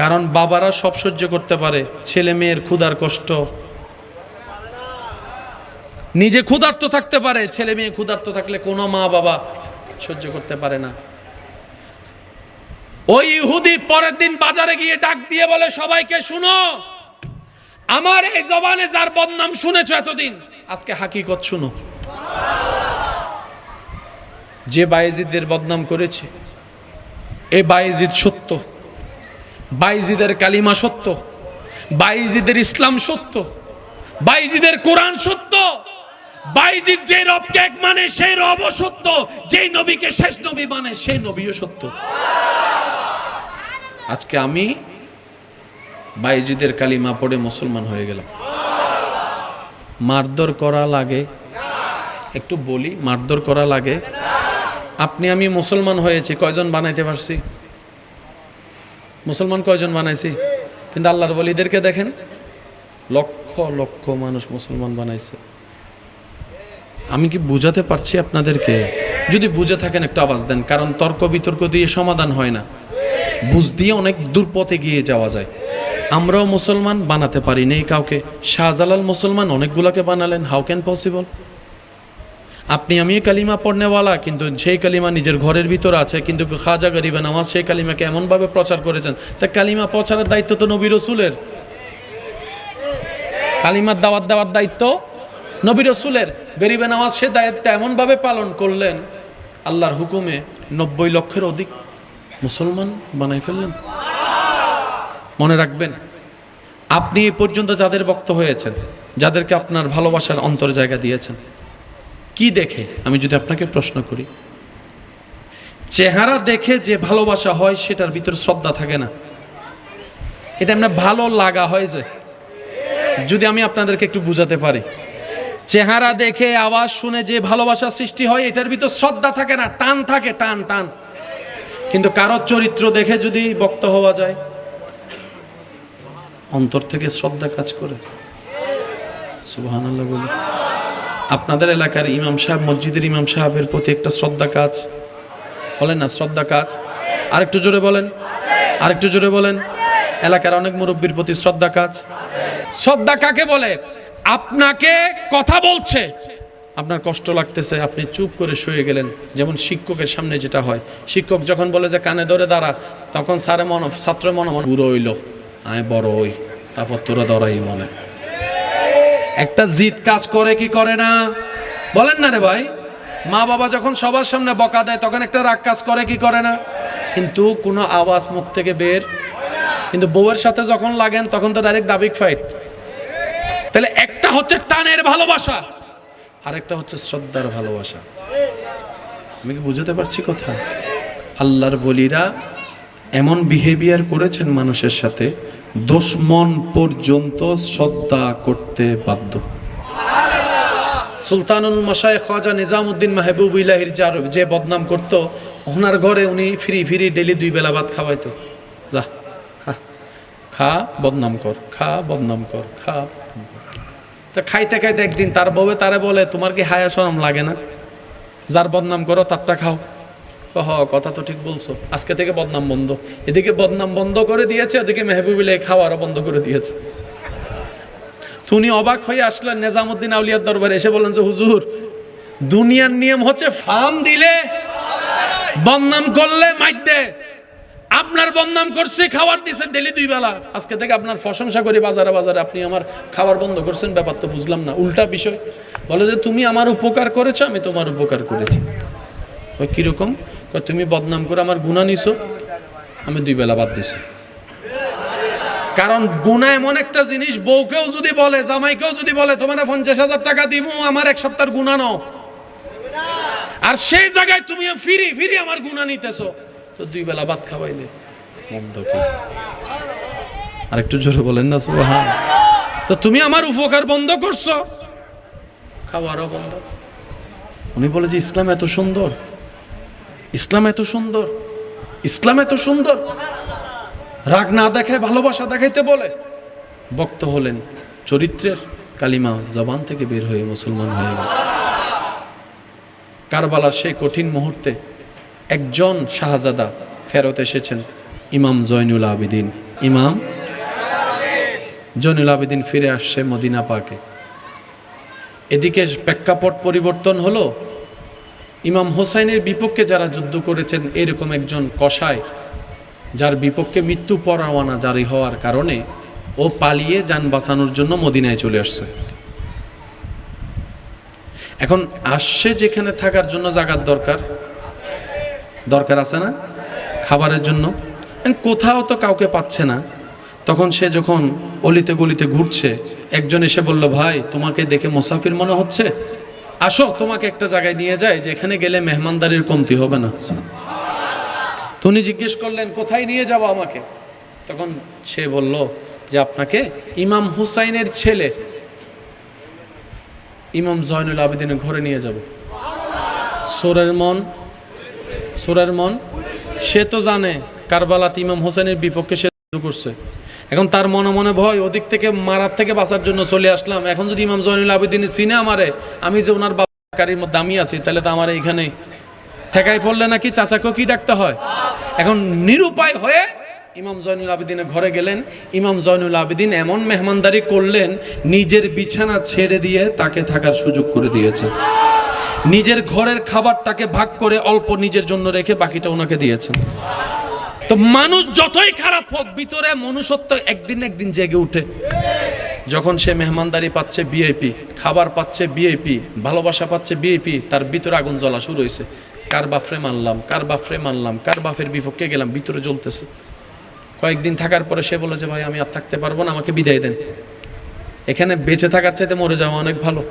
কারণ বাবারা সব সহ্য করতে পারে, ছেলে মেয়ের ক্ষুধার কষ্ট, নিজে ক্ষুধার্ত থাকতে পারে, ছেলে মেয়ে ক্ষুধার্ত থাকলে কোনো মা বাবা সহ্য করতে পারে না। ওই ইহুদি পরের দিন বাজারে গিয়ে ডাক দিয়ে বলে, সবাইকে শুনো, আমার এই জবানে যার বদনাম শুনেছো এতদিন, আজকে হাকিকত শুনো। যে বায়েজিদের বদনাম করেছে, এ বায়েজিদ সত্য, বায়েজিদের কালিমা সত্য, বায়েজিদের ইসলাম সত্য, বায়েজিদের কোরআন সত্য, বায়েজিদ যে রবকে এক মানে সেই রবও সত্য, যেই নবীকে শেষ নবী মানে সেই নবীও সত্য। আজকে আমি বায়েজিদের কালিমা পড়ে মুসলমান হয়ে গেলাম। মারধর করা লাগে? একটু বলি, মারধর করা লাগে? আপনি আমি মুসলমান হয়েছি, কয়জন বানাইতে পারছি? মুসলমান কয়জন বানাইছি? কিন্তু আল্লাহর ওলিদেরকে দেখেন, লক্ষ লক্ষ মানুষ মুসলমান বানাইছে। আমি কি বুঝাতে পারছি আপনাদেরকে? যদি বুঝে থাকেন একটা আওয়াজ দেন, কারণ তর্ক বিতর্ক দিয়ে সমাধান হয় না, বুঝ দিয়ে অনেক দূর পথে গিয়ে যাওয়া যায়। আমরাও মুসলমান বানাতে পারি নেই কাউকে। শাহজালাল মুসলমান অনেকগুলোকে বানালেন, হাউ ক্যান পসিবল? আপনি আমি কালিমা পড়নেওয়ালা, কিন্তু সেই কালিমা নিজের ঘরের ভিতরে আছে, কিন্তু খাজা গরিবে নামাজ সেই কালিমাকে এমনভাবে প্রচার করেছেন, তা কালিমা প্রচারের দায়িত্ব তো নবী রসুলের। কালিমার দাওয়াত দেওয়ার দায়িত্ব নবী রসুলের। গরিবে নামাজ সে দায়িত্ব এমনভাবে পালন করলেন, আল্লাহর হুকুমে 90 লক্ষের অধিক মুসলমান বানাই ফেললেন। মনে রাখবেন, আপনি এ পর্যন্ত যাদের বক্ত হয়েছেন, যাদেরকে আপনার ভালোবাসার অন্তর জায়গা দিয়েছেন, কি দেখে? আমি যদি আপনাকে প্রশ্ন করি, চেহারা দেখে যে ভালোবাসা হয় সেটার ভিতর শ্রদ্ধা থাকে না, এটা এমনি ভালো লাগা হয় যে। যদি আমি আপনাদেরকে একটু বুঝাতে পারি, চেহারা দেখে আওয়াজ শুনে যে ভালোবাসা সৃষ্টি হয় এটার ভিতর শ্রদ্ধা থাকে না, টান থাকে, টান টান। কিন্তু কারোর চরিত্র দেখে যদি বক্ত হওয়া যায়, অন্তর থেকে শ্রদ্ধা কাজ করে। সুবহানাল্লাহ বলি। আপনাদের এলাকার ইমাম সাহেব, মসজিদের ইমাম সাহেবের প্রতি একটা শ্রদ্ধা কাজ, বলেন না শ্রদ্ধা কাজ? আরেকটু জোরে বলেন, আরেকটু জোরে বলেন। এলাকার অনেক মুরব্বীর প্রতি শ্রদ্ধা কাজ। শ্রদ্ধা কাকে বলে? আপনাকে কথা বলছে, আপনার কষ্ট লাগতেছে, আপনি চুপ করে শুয়ে গেলেন। যেমন শিক্ষকের সামনে যেটা হয়, শিক্ষক যখন বলে যে কানে ধরে দাঁড়া, তখন স্যারে ছাত্র মনে মনে বুড়ো হইল, আয় বড় হই, তারপর তোরা ধরাই মনে। একটা জিদ কাজ করে কি করে না? বলেন না রে ভাই। মা বাবা যখন সবার সামনে বকা দেয়, তখন একটা রাগ কাজ করে কি করে না? কিন্তু কোনো আওয়াজ মুখ থেকে বের। কিন্তু বউয়ের সাথে যখন লাগেন, তখন তো ডাইরেক্ট দাবিক ফাইট। তাহলে একটা হচ্ছে টানের ভালোবাসা, আরেকটা হচ্ছে শ্রদ্ধার ভালোবাসা। আমি কি বুঝতে পারছি কথা? আল্লাহর ওলিরা এমন বিহেভিয়ার করেছেন মানুষের সাথে, দুশমন পর্যন্ত শ্রদ্ধা করতে বাধ্য। সুলতানুল মাশায়েখ খাজা নিজামউদ্দিন মাহবুবুল্লাহির যে বদনাম করত, ওনার ঘরে উনি ফ্রি ফ্রি ডেলি 2 বেলা ভাত খাওয়াইতো। যা খা বদনাম কর, খা বদনাম কর, খা। তা খাইতে খাইতে একদিন তার বউয়ে তারে বলে, তোমার কি হায়া শরম লাগে না? যার বদনাম করো তারটা খাও। কথা তো ঠিক বলছো, আজকে থেকে বদনাম বন্ধ। এদিকে বদনাম বন্ধ করে দিয়েছে, ওদিকে মেহবুবুল্লাহ খাওয়ারও বন্ধ করে দিয়েছে। উনি অবাক হয়ে আসলেন নিজামউদ্দিন আউলিয়ার দরবারে, এসে বললেন যে হুজুর, দুনিয়ার নিয়ম হচ্ছে ফার্ম দিলে বদনাম করলে মাইতে, আপনার বদনাম করছে, খাবার দিচ্ছেন ডেলি 2 বেলা, আজকে থেকে আপনার প্রশংসা করি বাজারে বাজারে, আপনি আমার খাবার বন্ধ করছেন, ব্যাপার তো বুঝলাম না। উল্টা বিষয় বলে যে তুমি আমার উপকার করেছো, আমি তোমার উপকার করেছি। ওই কিরকম? তুমি বদনাম করে আমার গুনাহ নিছো, আমি 2 বেলা বাদ দিছি। কারণ গুনাহ এমন একটা জিনিস, বউকেও যদি বলে, জামাইকেও যদি বলে তোমার 50,000 টাকা দিব, আমার 1 সপ্তাহের গুনাহ নাও, আর সেই জায়গায় তুমি ফিরি ফিরি আমার গুনাহ নিতেছো, তো 2 বেলা ভাত খাওয়াইলে মন্দ কি? আরেকটু জোরে বলেন না সুবহান। তো তুমি আমার উপকার বন্ধ করছো, খাওয়ারও বন্ধ। উনি বলে যে ইসলাম এত সুন্দর, ইসলাম এত সুন্দর, ইসলাম এত সুন্দর। রাগ না দেখায় ভালোবাসা দেখাইতে বলে। বক্ত হলেন, চরিত্রের কালিমা জবান থেকে বের হয়ে মুসলমান হয়ে গেল। কারবালার সেই কঠিন মুহূর্তে একজন শাহজাদা ফেরত এসেছেন, ইমাম জয়নুল আবেদিন। ইমাম জয়নুল আবেদিন ফিরে আসছে মদিনা পাকে। এদিকে প্রেক্ষাপট পরিবর্তন হলো, ইমাম হোসাইনের বিপক্ষে যারা যুদ্ধ করেছেন, এরকম একজন কসাই, যার বিপক্ষে মৃত্যু পরোয়ানা জারি হওয়ার কারণে ও পালিয়ে যান বাঁচানোর জন্য মদিনায় চলে আসছে। এখন আসছে যেখানে থাকার জন্য জায়গার দরকার আছে না, খাবারের জন্য। কোথাও তো কাউকে পাচ্ছে না। তখন সে যখন অলিতে গলিতে ঘুরছে, একজন এসে বলল, ভাই তোমাকে দেখে মুসাফির মনে হচ্ছে, আসো তোমাকে একটা জায়গায় নিয়ে যায়, যেখানে গেলে মেহমানদারির কমতি হবে না। উনি জিজ্ঞেস করলেন, কোথায় নিয়ে যাব আমাকে? তখন সে বলল যে আপনাকে ইমাম হুসাইনের ছেলে ইমাম জয়নুল আবেদিনের ঘরে নিয়ে যাব। সোরের মন সে তো জানে কারবালাতে ইমাম হুসাইনের বিপক্ষে সে যুদ্ধ করছে, এখন তার মনে মনে ভয়, ওদিক থেকে মারার থেকে বাঁচার জন্য চলে আসলাম। এখন যদি ইমাম জয়নুল আবেদিন চিনে আমারে, আমি যে ওনার বাবাকারীর মধ্যে আমি আছি, তাহলে তো আমার এইখানে ঠেকাই পড়লে নাকি চাচাকেও কি ডাকতে হয়। এখন নিরুপায় হয়ে ইমাম জয়নুল আবেদিনের ঘরে গেলেন। ইমাম জয়নুল আবেদিন এমন মেহমানদারি করলেন, নিজের বিছানা ছেড়ে দিয়ে তাকে থাকার সুযোগ করে দিয়েছে। নিজের ঘরের খাবারটাকে ভাগ করে অল্প নিজের জন্য রেখে বাকিটা ওনাকে দিয়েছেন। তো মানুষ যতই খারাপ হোক, ভিতরে মনুষ্যত্ব একদিন একদিন জেগে উঠে। যখন সে মেহমানদারি পাচ্ছে ভিআইপি, খাবার পাচ্ছে ভিআইপি, ভালোবাসা পাচ্ছে ভিআইপি, তার ভিতরে আগুন জ্বলা শুরু হয়েছে। কার বাফরে মানলাম, কার বাফরে মানলাম, কার বাফের বিপক্ষে গেলাম, ভিতরে জ্বলতেছে। কয়েকদিন থাকার পরে সে বলে যে ভাই আমি আর থাকতে পারবো না, আমাকে বিদায় দেন। এখানে বেঁচে থাকার চাইতে মরে যাওয়া অনেক ভালো,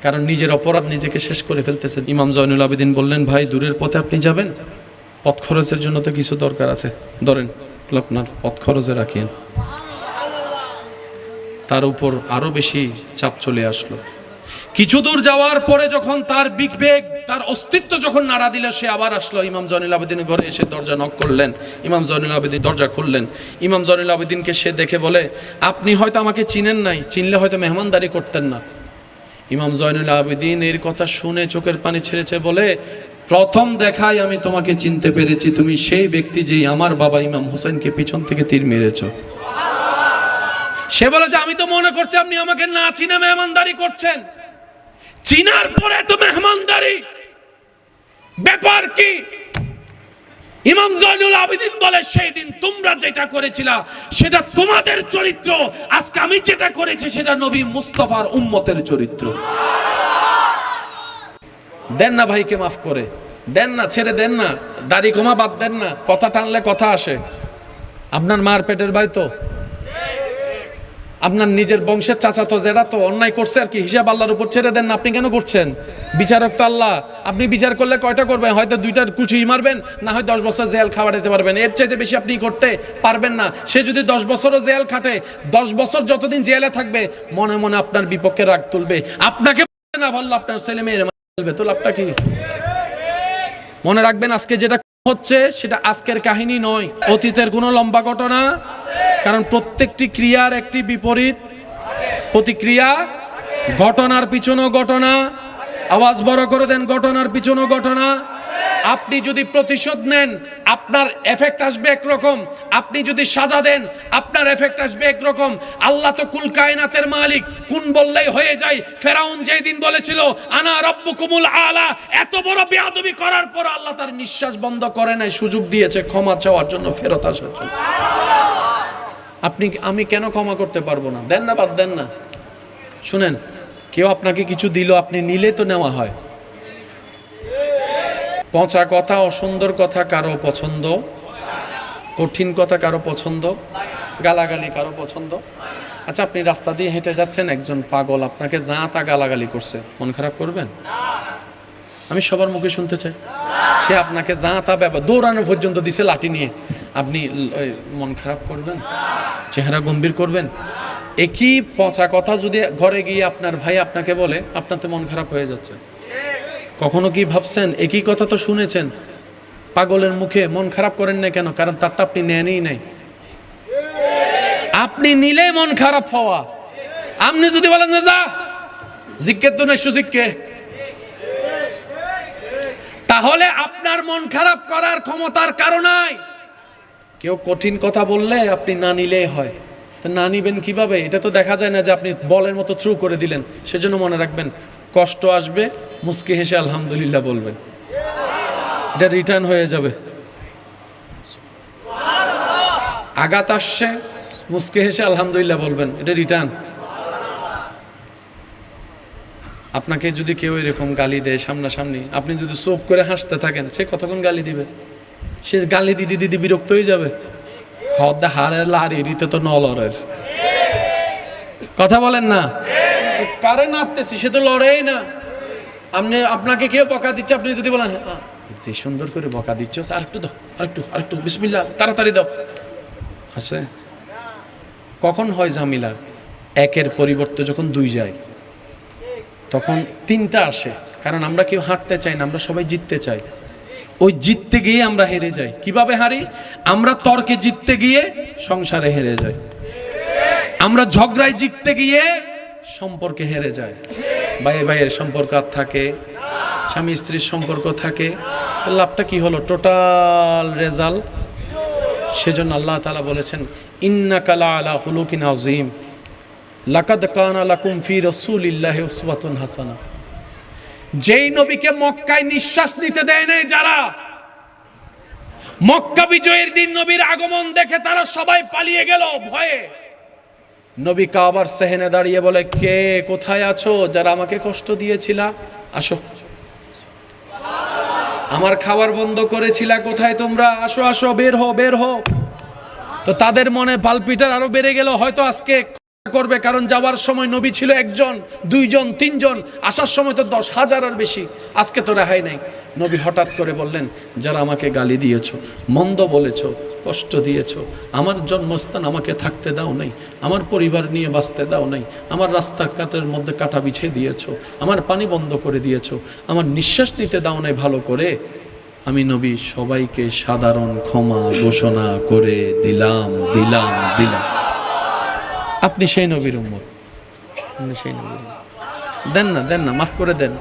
কারণ নিজের অপরাধ নিজেকে শেষ করে ফেলতেছে। ইমাম জয়নুল আবেদিন বললেন, ভাই দূরের পথে আপনি যাবেন, পথ খরচের জন্য তো কিছু দরকার আছে, ধরেন আপনার পথ খরচে রাখেন। তার উপর আরো বেশি চাপ চলে আসলো। কিছু দূর যাওয়ার পরে যখন তার বিবেক, তার অস্তিত্ব যখন নাড়া দিল, সে আবার আসলো ইমাম জয়নুল আবেদিনের ঘরে। এসে দরজা নক করলেন। ইমাম জয়নুল আবেদিন দরজা খুললেন। ইমাম জয়নুল আবেদিনকে সে দেখে বলে, আপনি হয়তো আমাকে চিনেন নাই, চিনলে হয়তো মেহমানদারি করতেন না। ইমাম জয়নুল আবেদিন এর কথা শুনে চোখের পানি ছেড়েছে, বলে, প্রথম দেখায় আমি তোমাকে চিনতে পেরেছি, তুমি সেই ব্যক্তি যেই আমার বাবা ইমাম হোসেনকে পিছন থেকে তীর মেরেছো। সে বলে যে আমি তো মনে করছি আপনি আমাকে না চিনে মেহমানদারি করছেন, চিনার পরে তো মেহমানদারি, ব্যাপার কি? ইমাম জয়নুল আবেদিন বলে, সেই দিন তোমরা যেটা করেছিলা সেটা তোমাদের চরিত্র, আজকে আমি যেটা করেছি সেটা নবী মুস্তাফার উম্মতের চরিত্র। দেন না ভাইকে মাফ করে দেন না, ছেড়ে দেন না, দাড়ি কমা বাদ দেন না, কথা টানলে কথা আসে। আপনার মার পেটের ভাই তো, আপনার নিজের বংশের চাচা তো, যেটা তো অন্যায় করছে আর কি, হিসাব আল্লাহর উপর ছেড়ে দেন না। আপনি কেন করছেন? বিচারক তো আল্লাহ। আপনি বিচার করলে কয়টা করবেন? হয়তো 2টার কুচি মারবেন, না হয় 10 বছর জেল খাওয়াতে পারবেন, এর চাইতে বেশি আপনি করতে পারবেন না। সে যদি 10 বছরও জেল খাটে, 10 বছর যতদিন জেলে থাকবে, মনে মনে আপনার বিপক্ষে রাগ তুলবে। আপনাকে না বললে আপনার ছেলে মেয়ের মারবে, তো লাভটা কি? মনে রাখবেন, আজকে যেটা হচ্ছে সেটা আজকের কাহিনী নয়, অতীতের কোনো লম্বা ঘটনা। কারণ প্রত্যেকটি ক্রিয়ার একটি বিপরীত প্রতিক্রিয়া, ঘটনার পিছনেও ঘটনা। আওয়াজ বড় করে দেন, ঘটনার পিছনেও ঘটনা। আপনি যদি প্রতিশোধ নেন, আপনার এফেক্ট আসবে একরকম। আপনি যদি সাজা দেন, আপনার এফেক্ট আসবে একরকম। আল্লাহ তো কুল কায়নাতের মালিক, কোন বললেই হয়ে যায়। ফেরাউন যেই দিন বলেছিল আনা রাব্বুকুমুল আলা, এত বড় বেয়াদবি করার পর আল্লাহ তার নিঃশ্বাস বন্ধ করে নাই, সুযোগ দিয়েছে ক্ষমা চাওয়ার জন্য, ফেরত আসার জন্য। আমি কেন ক্ষমা করতে পারবো না? দেন না, বাদ দেন না। শুনেন, কেউ আপনাকে কিছু দিল, আপনি নিলে তো নেওয়া হয়। পচা কথা, অসুন্দর কথা কারো পছন্দ, কঠিন কথা কারো পছন্দ, গালাগালি কারো পছন্দ। আচ্ছা, আপনি রাস্তা দিয়ে হেঁটে যাচ্ছেন, একজন পাগল আপনাকে যা তা গালাগালি করছে, মন খারাপ করবেন? আমি সবার মুখে শুনতে চাই। সে আপনাকে যা তা দৌড়ানো পর্যন্ত দিছে লাঠি নিয়ে, আপনি মন খারাপ করবেন? চেহারা গম্ভীর করবেন? একই পচা কথা যদি ঘরে গিয়ে আপনার ভাই আপনাকে বলে, আপনার তো মন খারাপ হয়ে যাচ্ছে। কখনো কি ভাবছেন, একই কথা তো শুনেছেন, পাগলের মুখে মন খারাপ করেন না কেন? কারণ তারটা আপনি নেনই নাই। আপনি নিলে মন খারাপ হওয়া। আপনি যদি বলেন যে যা জিজ্ঞেস তো নাই সুজিজ্ঞে, তাহলে আপনার মন খারাপ করার ক্ষমতার কারণে কেউ কঠিন কথা বললে আপনি না নিলেই হয়। তো না নিবেন কিভাবে? এটা তো দেখা যায় না যে আপনি বলের মতো থ্রু করে দিলেন। সেজন্য মনে রাখবেন, কষ্ট আসবে, মুস্কি হেসে আলহামদুলিল্লাহ বলবেন, এটা রিটার্ন হয়ে যাবে। আঘাত আসছে, মুস্কি হেসে আলহামদুলিল্লাহ বলবেন, এটা রিটার্ন। আপনাকে যদি কেউ এরকম গালি দেয় সামনাসামনি, আপনি যদি চোখ করে হাসতে থাকেন, সে কতক্ষণ গালি দিবে? সে গালি দিদি দিদি বিরক্ত হয়ে যাবে। হদ্দা হারের লারি রিতে তো নলরের কথা বলেন না, কারে নাড়তেছি, সে তো লড়েই না। আপনাকে কেউ বকা দিচ্ছে, আপনি যদি বলেন যে সুন্দর করে বকা দিচ্ছ, আরেকটু দাও, আরেকটু বিসমিল্লাহ, তাড়াতাড়ি দাও, আছে। কখন হয় ঝামেলা? একের পরিবর্তে যখন 2 যায়, তখন 3টা আসে। কারণ আমরা কেউ হারতে চাই না, আমরা সবাই জিততে চাই। ওই জিততে গিয়ে আমরা হেরে যাই। কিভাবে হারি? আমরা তর্কে জিততে জিততে গিয়ে সংসারে হেরে যায়, আমরা ঝগড়ায় জিততে গিয়ে সম্পর্কে হেরে যায়। ভাই ভাইয়ের সম্পর্ক আর থাকে, স্বামী স্ত্রীর সম্পর্ক থাকে, লাভটা কি হলো? Total result. সেজন্য আল্লাহ তাআলা বলেছেন, ইন্নাকা লাআলা খুলুকিন আযীম, লাকাদ কানা লাকুম ফি রাসূলিল্লাহি উসওয়াতুন হাসানাহ। যেই নবীকে মক্কায় নিঃশ্বাস নিতে দেয় নাই যারা, মক্কা বিজয়ের দিন নবীর আগমন দেখে তারা সবাই পালিয়ে গেল ভয়ে। নবী কাবার সেহেনে দাঁড়িয়ে বলে, কে কোথায় আছো যারা আমাকে কষ্ট দিয়েছিলা? আসো। আমার খাবার বন্ধ করেছিলা, কোথায় তোমরা? আসো আসো, বের হও বের হও। তো তাদের মনে পালপিটার আরো বেড়ে গেল, হয়তো আজকে করবে, কারণ যাওয়ার সময় নবী ছিল একজন, দুইজন, তিনজন, আসার সময় তো 10,000-এর বেশি। আজকে তো রেহাই নাই। নবী হঠাৎ করে বললেন, যারা আমাকে গালি দিয়েছো, মন্দ বলেছো, কষ্ট দিয়েছো, আমার জন্মস্থান আমাকে থাকতে দাও নাই, আমার পরিবার নিয়ে বাঁচতে দাও নাই, আমার রাস্তাঘাটের মধ্যে কাটা বিছিয়ে দিয়েছো, আমার পানি বন্ধ করে দিয়েছো, আমার নিঃশ্বাস নিতে দাও নাই ভালো করে, আমি নবী সবাইকে সাধারণ ক্ষমা ঘোষণা করে দিলাম দিলাম দিলাম। আপনি সেই নবীর উম্মত, আপনি সেই নবীর উম্মত। দেন না দেন না, মাফ করে দেন।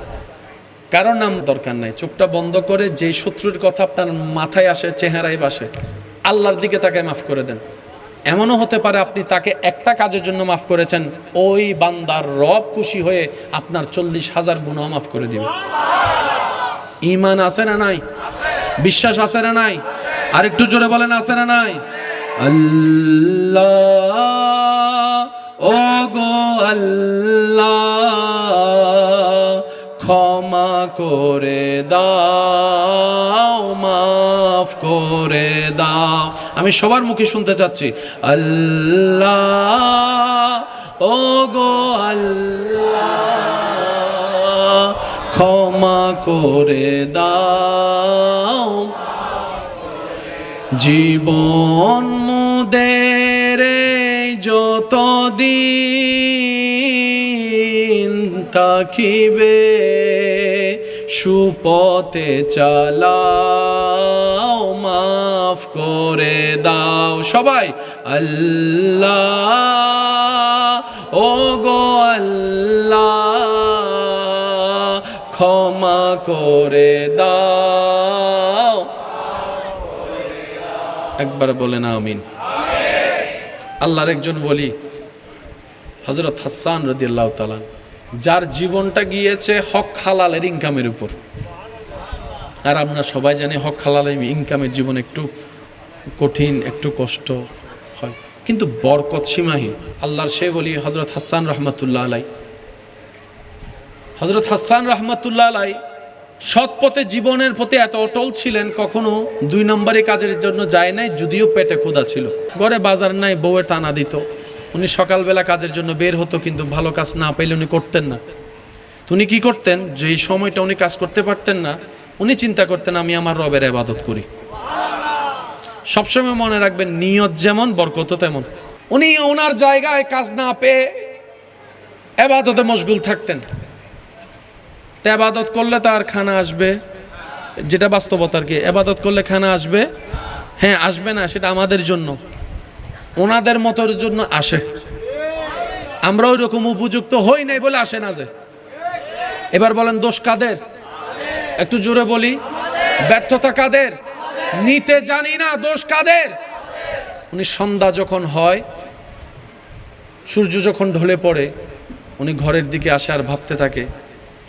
কারণ নাম দরকার নাই। চোখটা বন্ধ করে যেই শত্রুর কথা আপনার মাথায় আসে, চেহারায় বাসে, আল্লাহর দিকে তাকে মাফ করে দেন। এমনও হতে পারে আপনি তাকে একটা কাজের জন্য মাফ করেছেন, ওই বান্দার রব খুশি হয়ে আপনার 40,000 গুনাহ মাফ করে দিবে। ঈমান আছে না নাই? বিশ্বাস আছে না নাই? আরেকটু জোরে বলেন, আছে না নাই? আল্লাহ ও গো আল্লাহ, ক্ষমা করে দাও, মাফ করে দাও। আমি সবার মুখে শুনতে চাচ্ছি, আল্লাহ ও গো আল্লাহ, ক্ষমা করে দাও। জীবন মোদের যতদিন থাকিবে, সুপথে চালাও, মাফ করে দাও। সবাই আল্লাহ ও গো আল্লাহ, ক্ষমা করে দাও। একবার বলেন আমিন। আল্লাহর একজন ওলি হযরত হাসান রাদিয়াল্লাহু তাআলা, যার জীবনটা গিয়েছে হক হালালের ইনকামের উপর। আর আমরা সবাই জানি হক হালালের ইনকামের জীবন একটু কঠিন, একটু কষ্ট হয়, কিন্তু বরকত সীমাহীন। আল্লাহর সেই ওলি হযরত হাসান রাহমাতুল্লাহ আলাইহি, হযরত হাসান রাহমাতুল্লাহ আলাইহি সৎ পথে জীবনের প্রতি এত অটল ছিলেন, কখনো 2 নম্বরী কাজের জন্য যায় নাই, যদিও পেটে ক্ষুধা ছিল। ঘরে বাজার নাই, বউয়ের টানা দিত। উনি সকালবেলা কাজের জন্য বের হতো, কিন্তু ভালো কাজ না পেলে উনি করতেন না। উনি কি করতেন, যেই সময়টা উনি কাজ করতে পারতেন না, উনি চিন্তা করতেন আমি আমার রবের ইবাদত করি। সবসময় মনে রাখবেন, নিয়ত যেমন বরকত তেমন। উনি ওনার জায়গায় কাজ না পেয়ে ইবাদতে মশগুল থাকতেন। ইবাদত করলে তার খানা আসবে, যেটা বাস্তবতা আর কি। ইবাদত করলে খানা আসবে, হ্যাঁ আসবে না সেটা আমাদের জন্য, ওনাদের মতের জন্য আসে। আমরা ওই রকম উপযুক্ত হই নাই বলে আসে না যে। এবার বলেন, দোষ কাদের? একটু জোরে বলি, ব্যর্থতা কাদের? নিতে জানি না, দোষ কাদের? উনি সন্ধ্যা যখন হয়, সূর্য যখন ঢলে পড়ে, উনি ঘরের দিকে আসে আর ভাবতে থাকে,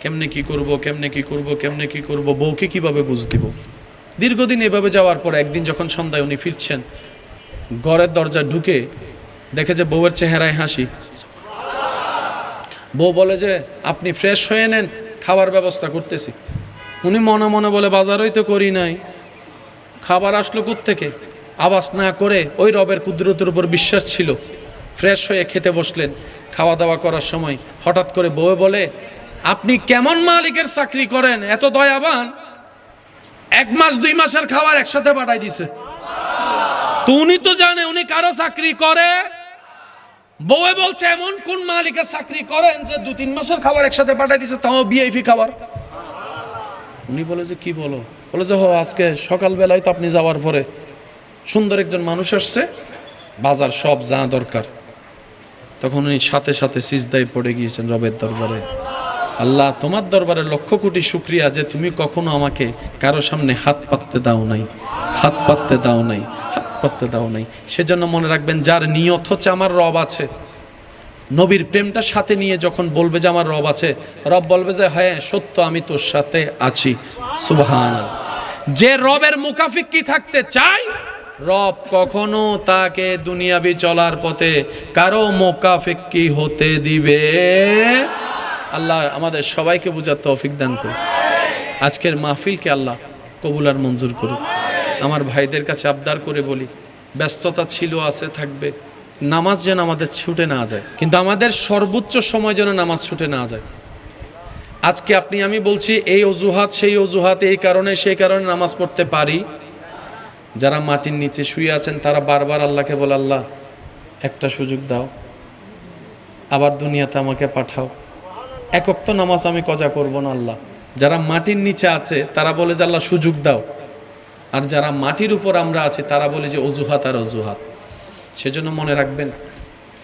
কেমনে কি করব, কেমনে কি করব, কেমনে কি করব, বউকে কিভাবে বুঝ দিব। দীর্ঘদিন এভাবে যাওয়ার পর একদিন যখন সন্ধ্যায় উনি ফিরছেন, ঘরের দরজা ঢুকে দেখে যে বউয়ের চেহারায় হাসি। বউ বলে যে আপনি ফ্রেশ হয়ে নেন, খাবার ব্যবস্থা করতেছি। উনি মনে মনে বলে, বাজারই তো করি নাই, খাবার আসলো কোত্থেকে? আওয়াজ না করে ওই রবের কুদরতের উপর বিশ্বাস ছিল, ফ্রেশ হয়ে খেতে বসলেন। খাওয়া দাওয়া করার সময় হঠাৎ করে বউ বলে, আপনি কেমন মালিকের চাকরি করেন, এত দয়াবান, 1 মাস 2 মাসের খাবার একসাথে পাঠাই দিছে। তো উনি তো জানে উনি কারো চাকরি করে। বউয়ে বলছে, এমন কোন মালিকের চাকরি করেন যে 2-3 মাসের খাবার একসাথে পাঠাই দিছে, তাও ভিআইপি খাবার। উনি বলে যে কি বলো? বলে যে আজকে সকালবেলায় তো আপনি যাওয়ার পরে সুন্দর একজন মানুষ আসছে, বাজার সব যা দরকার, তখন উনি সাথে সাথে সিজদায় পড়ে গিয়েছেন রবের দরবারে। আল্লাহ, তোমার দরবারে লক্ষ কোটি শুকরিয়া যে তুমি কখনো আমাকে কারো সামনে হাত পাততে দাও নাই, হাত পাততে দাও নাই, হাত পাততে দাও নাই। সেজন্য মনে রাখবেন, যার নিয়ত হচ্ছে আমার রব আছে, নবীর প্রেমটা সাথে নিয়ে যখন বলবে যে আমার রব আছে, রব বলবে যে হ্যাঁ সত্য, আমি তোর সাথে আছি। সুবহানাল্লাহ। যে রবের মুখাফিক্কি থাকতে চায়, রব কখনো তাকে দুনিয়াবি চলার পথে কারো মুখাফিক্কি হতে দিবে। আল্লাহ আমাদের সবাইকে বুঝার তৌফিক দান করুন। আজকের মাহফিলকে আল্লাহ কবুল আর মঞ্জুর করুন। আমার ভাইদের কাছে আবদার করে বলি, ব্যস্ততা ছিল, আছে, থাকবে, নামাজ যেন আমাদের ছুটে না যায়, কিন্তু আমাদের সর্বোচ্চ সময় যেন নামাজ ছুটে না যায়। আজকে আপনি আমি বলছি এই অজুহাত সেই অজুহাত, এই কারণে সেই কারণে নামাজ পড়তে পারি। যারা মাটির নিচে শুয়ে আছেন তারা বারবার আল্লাহকে বলে, আল্লাহ একটা সুযোগ দাও, আবার দুনিয়াতে আমাকে পাঠাও, এক ওয়াক্ত নামাজ আমি কজা করব না আল্লাহ। যারা মাটির নিচে আছে তারা বলে যে আল্লাহ সুযোগ দাও, আর যারা মাটির উপর আমরা আছি তারা বলে যে অজুহাত আর অজুহাত। সেজন্য মনে রাখবেন,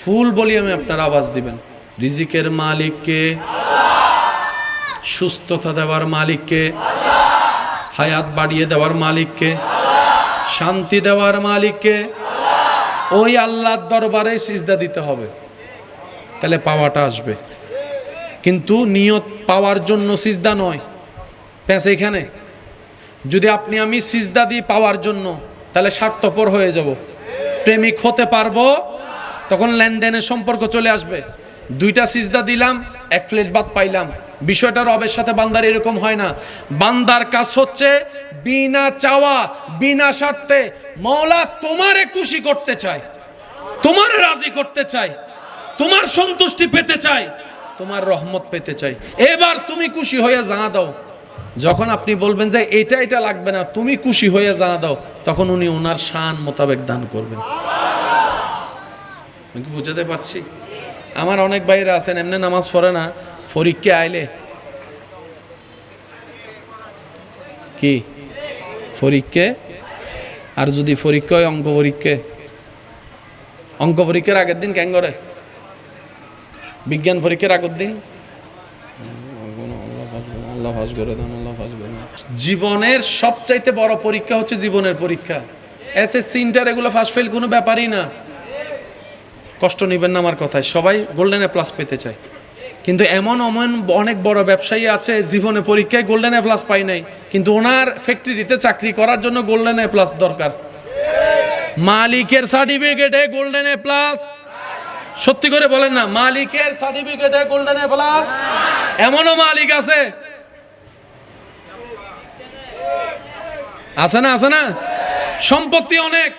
ফুল বলি আমি আপনারা আওয়াজ দিবেন, রিজিকের মালিককে, সুস্থতা দেওয়ার মালিককে, হায়াত বাড়িয়ে দেওয়ার মালিককে, শান্তি দেওয়ার মালিককে, ওই আল্লাহর দরবারে সিজদা দিতে হবে, তাহলে পাওয়াটা আসবে। কিন্তু নিয়ত পাওয়ার জন্য সিজদা নয়। প্যাঁচ এখানে, যদি আপনি আমি সিজদা দিই পাওয়ার জন্য, তাহলে স্বার্থপর হয়ে যাব, প্রেমিক হতে পারবো, তখন লেনদেনের সম্পর্ক চলে আসবে। দুইটা সিজদা দিলাম, এক প্লেট ভাত পাইলাম। বিষয়টা রবের সাথে বান্দার এরকম হয় না। বান্দার কাজ হচ্ছে বিনা চাওয়া, বিনা স্বার্থে, মাওলা তোমারে খুশি করতে চাই, তোমারে রাজি করতে চাই, তোমার সন্তুষ্টি পেতে চাই, তোমার রহমত পেতে চাই, এবার তুমি খুশি হয়ে জানা দাও। যখন আপনি বলবেন যে এটা এটা লাগবে না, তুমি খুশি হয়ে জানা দাও, তখন উনি ওনার শান মোতাবেক দান করবেন। আমি কি বুঝাতে পারছি? আমার অনেক ভাইরা আছেন এমনি নামাজ পড়ে না, পরীক্ষা আইলে কি পরীক্ষা, আর যদি পরীক্ষা হয় অঙ্ক পরীক্ষা, অঙ্ক পরীক্ষার আগের দিন কেন করে, বিজ্ঞান পরীক্ষার আগের দিন জীবনের সবচাইতে বড় পরীক্ষা হচ্ছে জীবনের পরীক্ষা। এসএসসি ইন্টার এগুলো পাস ফেল কোনো ব্যাপারই না, কষ্ট নেবেন না আমার কথায়। সবাই গোল্ডেন এ প্লাস পেতে চায়, কিন্তু এমন অনেক বড় ব্যবসায়ী আছে জীবনে পরীক্ষায় গোল্ডেন এ প্লাস পাই নাই, কিন্তু ওনার ফ্যাক্টরিতে চাকরি করার জন্য গোল্ডেন এ প্লাস দরকার। মালিকের সার্টিফিকেটে গোল্ডেন এ প্লাস, সত্যি করে বলেন না, মালিকের সার্টিফিকেটে গোল্ডেন এ প্লাস। এমনও মালিক আছে, আছে না, আছে না, সম্পত্তি অনেক,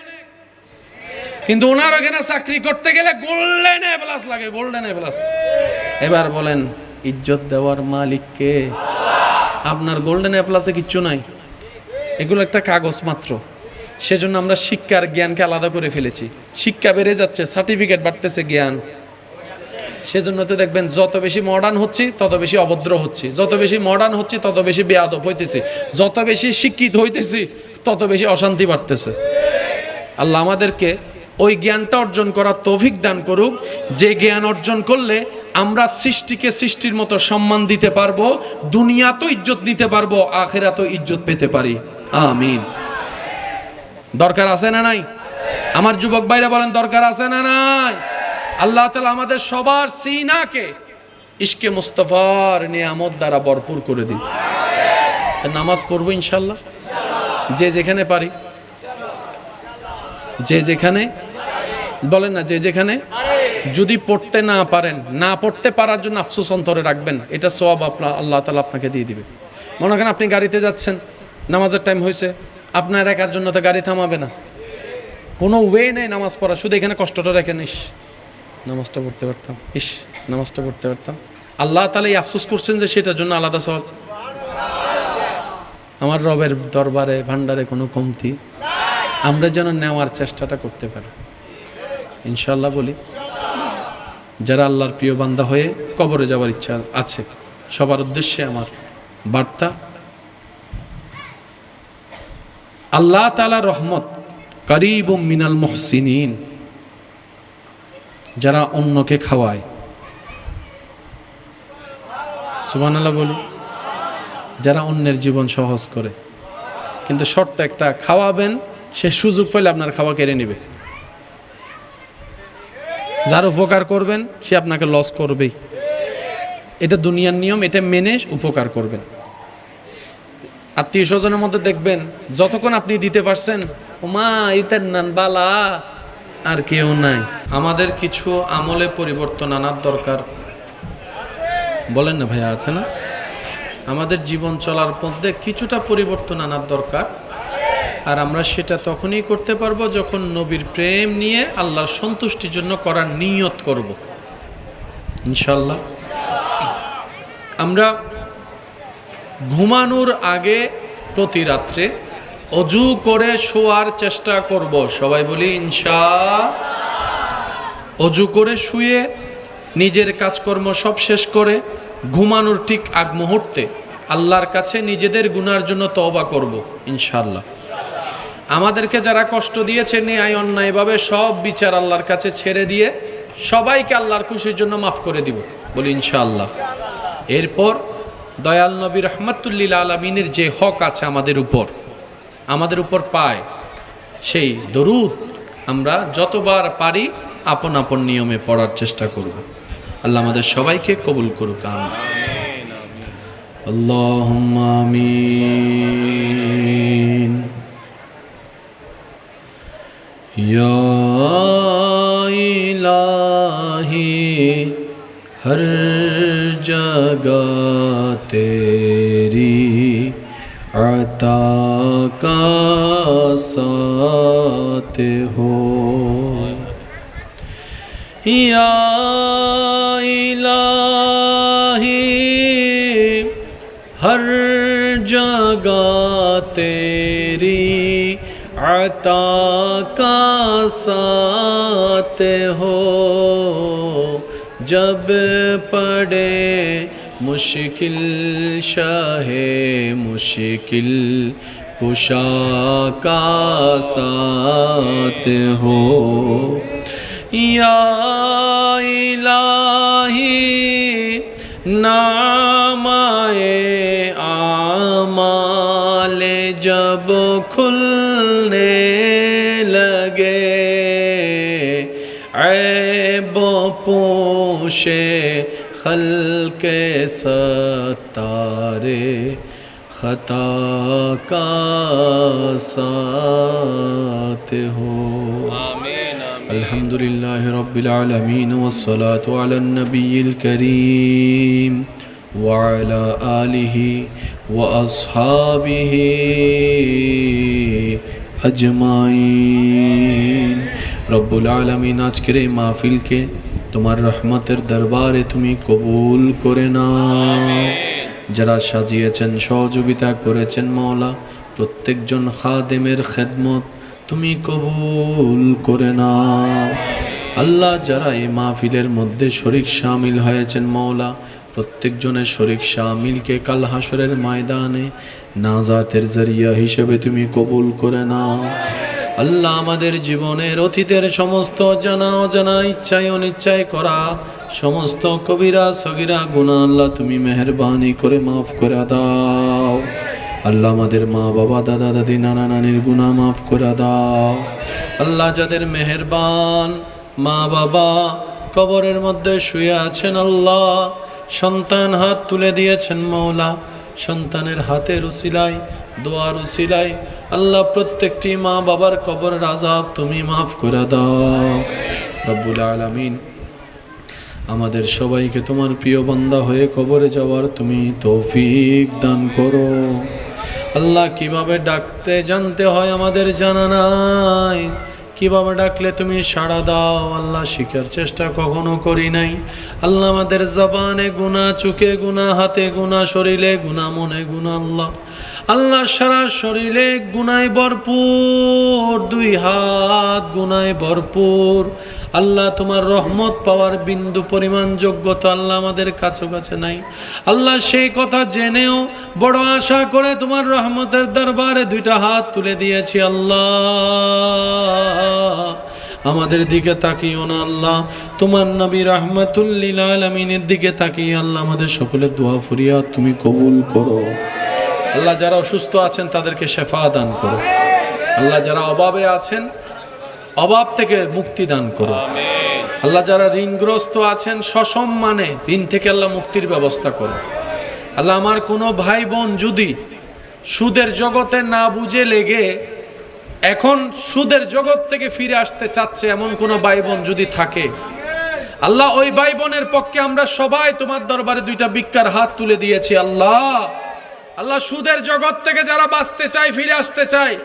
কিন্তু ওনার ওখানে চাকরি করতে গেলে গোল্ডেন এ প্লাস লাগে, গোল্ডেন এ প্লাস। এবার বলেন ইজ্জত দেওয়ার মালিককে, আপনার গোল্ডেন এ প্লাসে কিচ্ছু নাই, এগুলো একটা কাগজ মাত্র। সেজন্য আমরা শিক্ষার জ্ঞানকে আলাদা করে ফেলেছি। শিক্ষা বেড়ে যাচ্ছে, সার্টিফিকেট বাড়তেছে, জ্ঞান। সেজন্য তো দেখবেন যত বেশি মডার্ন হচ্ছি তত বেশি অভদ্র হচ্ছি, যত বেশি মডার্ন হচ্ছি তত বেশি বেয়াদব হইতেছি, যত বেশি শিক্ষিত হইতেছি তত বেশি অশান্তি বাড়তেছে। আল্লাহ আমাদেরকে ওই জ্ঞানটা অর্জন করার তৌফিক দান করুক, যে জ্ঞান অর্জন করলে আমরা সৃষ্টিকে সৃষ্টির মতো সম্মান দিতে পারবো, দুনিয়াতেও ইজ্জত নিতে পারবো, আখিরাতেও ইজ্জত পেতে পারি। আমিন। দরকার আছে না নাই? আমার যুবক ভাইরা বলেন দরকার আছে না নাই? আল্লাহ তাআলা আমাদের সবার সিনাকে ইশকে মুস্তাফার নিয়ামত দ্বারা ভরপুর করে দিন। নামাজ পড়বো ইনশাল্লাহ, যে যেখানে পারি, যে যেখানে, বলেন না, যে যেখানে। যদি পড়তে না পারেন, না পড়তে পারার জন্য আফসোস অন্তরে রাখবেন, এটা সওয়াব আল্লাহ তাআলা আপনাকে দিয়ে দিবে। মনে করেন আপনি গাড়িতে যাচ্ছেন, নামাজের টাইম হয়েছে, আপনার একার জন্য তো গাড়ি থামাবে না, কোনো ওয়ে নেই নামাজ পড়া, শুধু এখানে কষ্টটা রেখে নিস, নামাজটা পড়তে পারতাম, ইস নামাজটা পড়তে পারতাম। আল্লাহ তাআলা এই আফসোস করছেন যে সেটার জন্য আলাদা সওয়াব। আমার রবের দরবারে ভান্ডারে কোনো কমতি, আমরা যেন নেওয়ার চেষ্টাটা করতে পারি ইনশাআল্লাহ। বলি যারা আল্লাহর প্রিয় বান্দা হয়ে কবরে যাওয়ার ইচ্ছা আছে, সবার উদ্দেশ্যে আমার বার্তা, আল্লাহ তাআলার রহমত কারীবুম মিনাল মুহসিনিন, যারা অন্যকে খাওয়ায়। সুবহানাল্লাহ বলুন। যারা অন্যের জীবন সহজ করে, কিন্তু শর্ত একটা, খাওয়াবেন, সে সুযোগ পেলে আপনার খাওয়া কেড়ে নেবে। যার উপকার করবেন সে আপনাকে লস করবেই, এটা দুনিয়ার নিয়ম, এটা মেনে উপকার করবেন। আত্মীয় স্বজনের মধ্যে দেখবেন যতক্ষণ আপনি দিতে পারছেন, ওমা ইতার নান বালা, আর কেউ নাই। আমাদের কিছু আমলে পরিবর্তন আনার দরকার, বলেন না ভাইয়া, আছে না? আমাদের জীবন চলার মধ্যে কিছুটা পরিবর্তন আনার দরকার। আর আমরা সেটা তখনই করতে পারবো যখন নবীর প্রেম নিয়ে আল্লাহর সন্তুষ্টির জন্য করার নিয়ত করব, ইনশাআল্লাহ। আমরা ঘুমানোর আগে প্রতি রাত্রে অজু করে শোয়ার চেষ্টা করব, সবাই বলি ইনশাআল্লাহ। অজু করে শুয়ে নিজের কাজকর্ম সব শেষ করে ঘুমানোর ঠিক আগ মুহূর্তে আল্লাহর কাছে নিজেদের গুনার জন্য তওবা করব, ইনশাআল্লাহ। আমাদেরকে যারা কষ্ট দিয়েছে ন্যায় অন্যায়ভাবে সব বিচার আল্লাহর কাছে ছেড়ে দিয়ে সবাইকে আল্লাহর খুশির জন্য মাফ করে দিব, বলি ইনশাআল্লাহ। এরপর দয়াল নবী রাহমাতুল্লিল আলামিনের যে হক আছে আমাদের উপর পায়, সেই দরুদ আমরা যতবার পারি আপন আপন নিয়মে পড়ার চেষ্টা করব। আল্লাহ আমাদের সবাইকে কবুল করুক, আমিন। আল্লাহুম্মা আমিন। ইয়া ইলাহি हर जगह तेरी अता का साथ हो, या इलाही हर जगह तेरी अता का साथ हो, जब पड़े मुश्किल शाहे मुश्किल कुशा का साथ हो, या इलाही नामाए आमाले जब खुलने लगे, ऐब पोशे खल्के सतारे खता का साथ हो। आमीन। अल्हम्दुलिल्लाह रब्बिल आलमीन वस्सलातु अला नबिय्यिल करीम व अला आलिहि व अस्हाबिहि अजमाइन। রব্বুল আলামিন আজকের এই মাহফিলকে তোমার রহমতের দরবারে তুমি কবুল করে নাও। যারা সাজিয়েছেন, সহযোগিতা করেছেন মাওলা, প্রত্যেকজন খাদেমের খেদমত তুমি কবুল করে নাও। আল্লাহ, যারা এই মাহফিলের মধ্যে শরীক শামিল হয়েছেন মাওলা, প্রত্যেকজনের শরীক শামিলকে কাল হাসরের ময়দানে নাজাতের জরিয়া হিসেবে তুমি কবুল করে নাও। আল্লাহ, আমাদের জীবনের অতীতের সমস্ত জানা অজানা ইচ্ছায় অনিচ্ছায় করা সমস্ত কবিরা সগীরা গুনাহ আল্লাহ তুমি মেহেরবানি করে মাফ করে দাও। আল্লাহ, আমাদের মা বাবা দাদা দাদি নানা নানির গুনাহ মাফ করে দাও। আল্লাহ, যাদের মেহেরবান মা বাবা কবরের মধ্যে শুয়ে আছেন, আল্লাহ সন্তান হাত তুলে দিয়েছেন মাওলা, সন্তানের হাতের উসিলায় দোয়ার উসিলায় আল্লাহ প্রত্যেকটি মা বাবার কবরের আযাব তুমি মাফ করে দাও। রব্বুল আলামিন, আমাদের সবাইকে তোমার প্রিয় বান্দা হয়ে কবরে যাওয়ার তুমি তৌফিক দান করো। আল্লাহ, কিভাবে ডাকতে জানতে হয় আমাদের জানা নাই, কিভাবে ডাকলে তুমি সাড়া দাও আল্লাহ শিখার চেষ্টা কখনো করি নাই। আল্লাহ, আমাদের জবানে গুনাহ, চোখে গুনাহ, হাতে গুনাহ, শরীরে গুনাহ, মনে গুনাহ। আল্লাহ সারা শরীরে গুনায় ভরপুর, দুই হাত গুনায় ভরপুর। আল্লাহ তোমার রহমত পাওয়ার বিন্দু পরিমাণ যোগ্যতা আল্লাহ আমাদের কাছে নাই। আল্লাহ সেই কথা জেনেও বড় আশা করে তোমার রহমতের দরবারে দুইটা হাত তুলে দিয়েছি। আল্লাহ আমাদের দিকে তাকিও না আল্লাহ, তোমার নবী রাহমাতুল লিল আলামিনের দিকে তাকিয়ে আল্লাহ আমাদের সকলের দোয়া ফরিয়াদ তুমি কবুল করো। আল্লাহ যারা অসুস্থ আছেন তাদেরকে শেফা দান করো। আল্লাহ যারা অভাবে আছেন অভাব থেকে মুক্তি দান করো। আল্লাহ যারা ঋণগ্রস্ত আছেন সসম্মানে ঋণ থেকে আল্লাহ মুক্তির ব্যবস্থা করো। আল্লাহ আমার কোনো ভাই বোন যদি সুদের জগতে না বুঝে লেগে এখন সুদের জগৎ থেকে ফিরে আসতে চাচ্ছে এমন কোনো ভাই বোন যদি থাকে, আল্লাহ ওই ভাই বোনের পক্ষে আমরা সবাই তোমার দরবারে দুইটা ভিক্ষার হাত তুলে দিয়েছি। আল্লাহ আল্লাহ সুদের জগৎ থেকে যারা বাঁচতে চায় ফিরে আসতে চায়,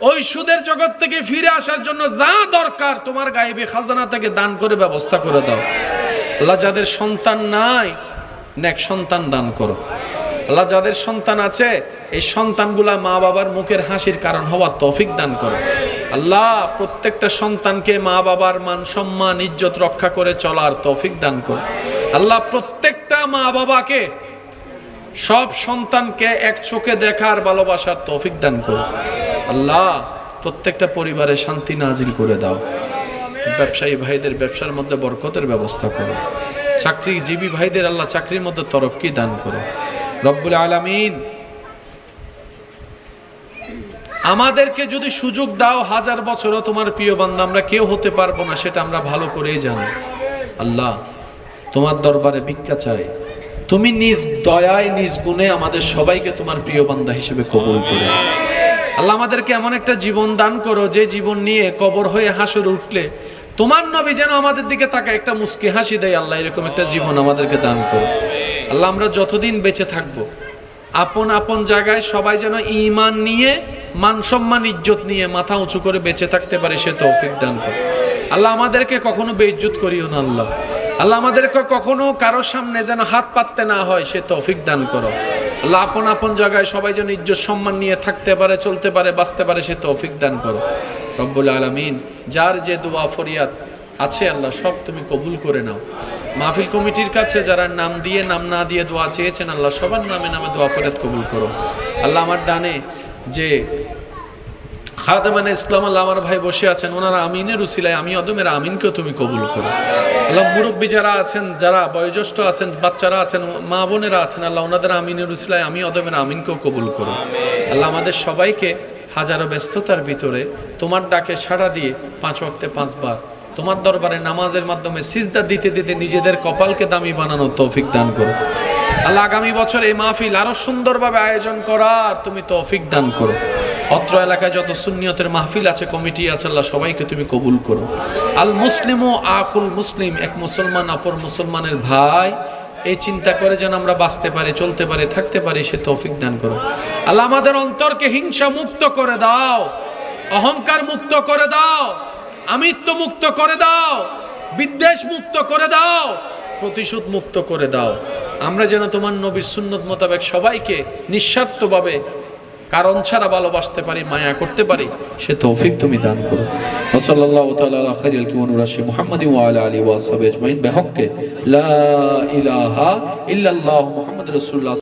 ওই সুদের জগৎ থেকে ফিরে আসার জন্য যা দরকার তোমার গায়েবী খাজানা থেকে দান করে ব্যবস্থা করে দাও। আল্লাহ যাদের সন্তান নাই নেক সন্তান দান করো। আল্লাহ যাদের সন্তান আছে এই সন্তানগুলা মা বাবার মুখের হাসির কারণ হওয়ার তৌফিক দান করো। আল্লাহ প্রত্যেকটা সন্তানকে মা বাবার মান সম্মান ইজ্জত রক্ষা করে চলার তৌফিক দান করো। আল্লাহ প্রত্যেকটা মা বাবাকে সব সন্তানকে এক চোখে দেখার ভালোবাসার তৌফিক দান করো। আল্লাহ প্রত্যেকটা পরিবারে শান্তি নাজিল করে দাও। ব্যবসায়ী ভাইদের ব্যবসার মধ্যে বরকতের ব্যবস্থা করো। চাকরিজীবী ভাইদের আল্লাহ চাকরির মধ্যে তরক্কি দান করো। রব্বুল আলামিন আমাদেরকে যদি সুযোগ দাও হাজার বছরও তোমার প্রিয় বান্দা আমরা কেউ হতে পারবো না, সেটা আমরা ভালো করেই জানি। আল্লাহ তোমার দরবারে ভিক্ষা চাই, তুমি নিজ দয়ায় নিজ গুণে আমাদের সবাইকে তোমার প্রিয় বান্দা হিসেবে কবুল করো। আল্লাহ আমাদেরকে এমন একটা জীবন দান করো যে জীবন নিয়ে কবর হয়ে হাসর উঠলে তোমার নবী যেন আমাদের দিকে তাকায় একটা মুস্কি হাসি দেয়। আল্লাহ এরকম একটা জীবন আমাদেরকে দান করো। আল্লাহ আমরা যতদিন বেঁচে থাকবো আপন আপন জায়গায় সবাই যেন ঈমান নিয়ে মান সম্মান ইজ্জত নিয়ে মাথা উঁচু করে বেঁচে থাকতে পারে সে তৌফিক দান করো। আল্লাহ আমাদেরকে কখনো বেইজ্জত করিও না। আল্লাহ আল্লাহ আমাদেরকে কখনো কারোর সামনে যেন হাত পাততে না হয় সে তৌফিক দান করো। আল্লাহ আপন আপন জায়গায় সবাই যেন ইজ্জত সম্মান নিয়ে থাকতে পারে চলতে পারে বাঁচতে পারে সে তৌফিক দান করো। রব্বুল আলামিন যার যে দোয়া ফরিয়াদ আছে আল্লাহ সব তুমি কবুল করে নাও। মাহফিল কমিটির কাছে যারা নাম দিয়ে নাম না দিয়ে দোয়া চেয়েছেন আল্লাহ সবার নামে নামে দোয়া ফরিয়াদ কবুল করো। আল্লাহ আমার ডানে যে খাদেমানে ইসলাম আল্লাহ আমার ভাই বসে আছেন ওনারা আমিনের উসিলায় আমি অদমের আমিনকেও তুমি কবুল করো। আল্লাহ মুরব্বী যারা আছেন যারা বয়োজ্যেষ্ঠ আছেন বাচ্চারা আছেন মা বোনেরা আছেন আল্লাহ ওনাদের আমিনের উসিলায় আমি অদমের আমিনকেও কবুল করো। আল্লাহ আমাদের সবাইকে হাজারো ব্যস্ততার ভিতরে তোমার ডাকে সাড়া দিয়ে 5 ওয়াক্তে 5 বার তোমার দরবারে নামাজের মাধ্যমে সিজদা দিতে দিতে নিজেদের কপালকে দামি বানানোর তৌফিক দান করো। আল্লাহ আগামী বছর এই মাহফিল আরো সুন্দরভাবে আয়োজন করার তুমি তৌফিক দান করো। অত্র এলাকায় যত সুন্নিয়তের মাহফিল আছে কমিটি আছে আল্লাহ সবাইকে তুমি কবুল করো। আল মুসলিমু আকুল মুসলিম, এক মুসলমান অপর মুসলমানের ভাই, এই চিন্তা করে যেন আমরা বাঁচতে পারি চলতে পারি থাকতে পারি সে তৌফিক দান করো। আল্লাহ আমাদের অন্তরকে হিংসা মুক্ত করে দাও, অহংকার মুক্ত করে দাও, আমিত্ব মুক্ত করে দাও, বিদ্বেষ মুক্ত করে দাও, প্রতিশোধ মুক্ত করে দাও। আমরা যেন তোমার নবীর সুন্নত মোতাবেক সবাইকে নিঃস্বার্থভাবে কারণ ছাড়া ভালোবাসতে পারি মায়া করতে পারি সে তৌফিক তুমি দান করো। সাল্লাল্লাহু তাআলা আলা খাইরিল কিওয়ানুরাশি মুহাম্মাদি ওয়া আলা আলিহি ওয়া সাহবিহি আজমাইন বিহাক্কি লা ইলাহা ইল্লাল্লাহু মুহাম্মাদুর রাসূলুল্লাহ।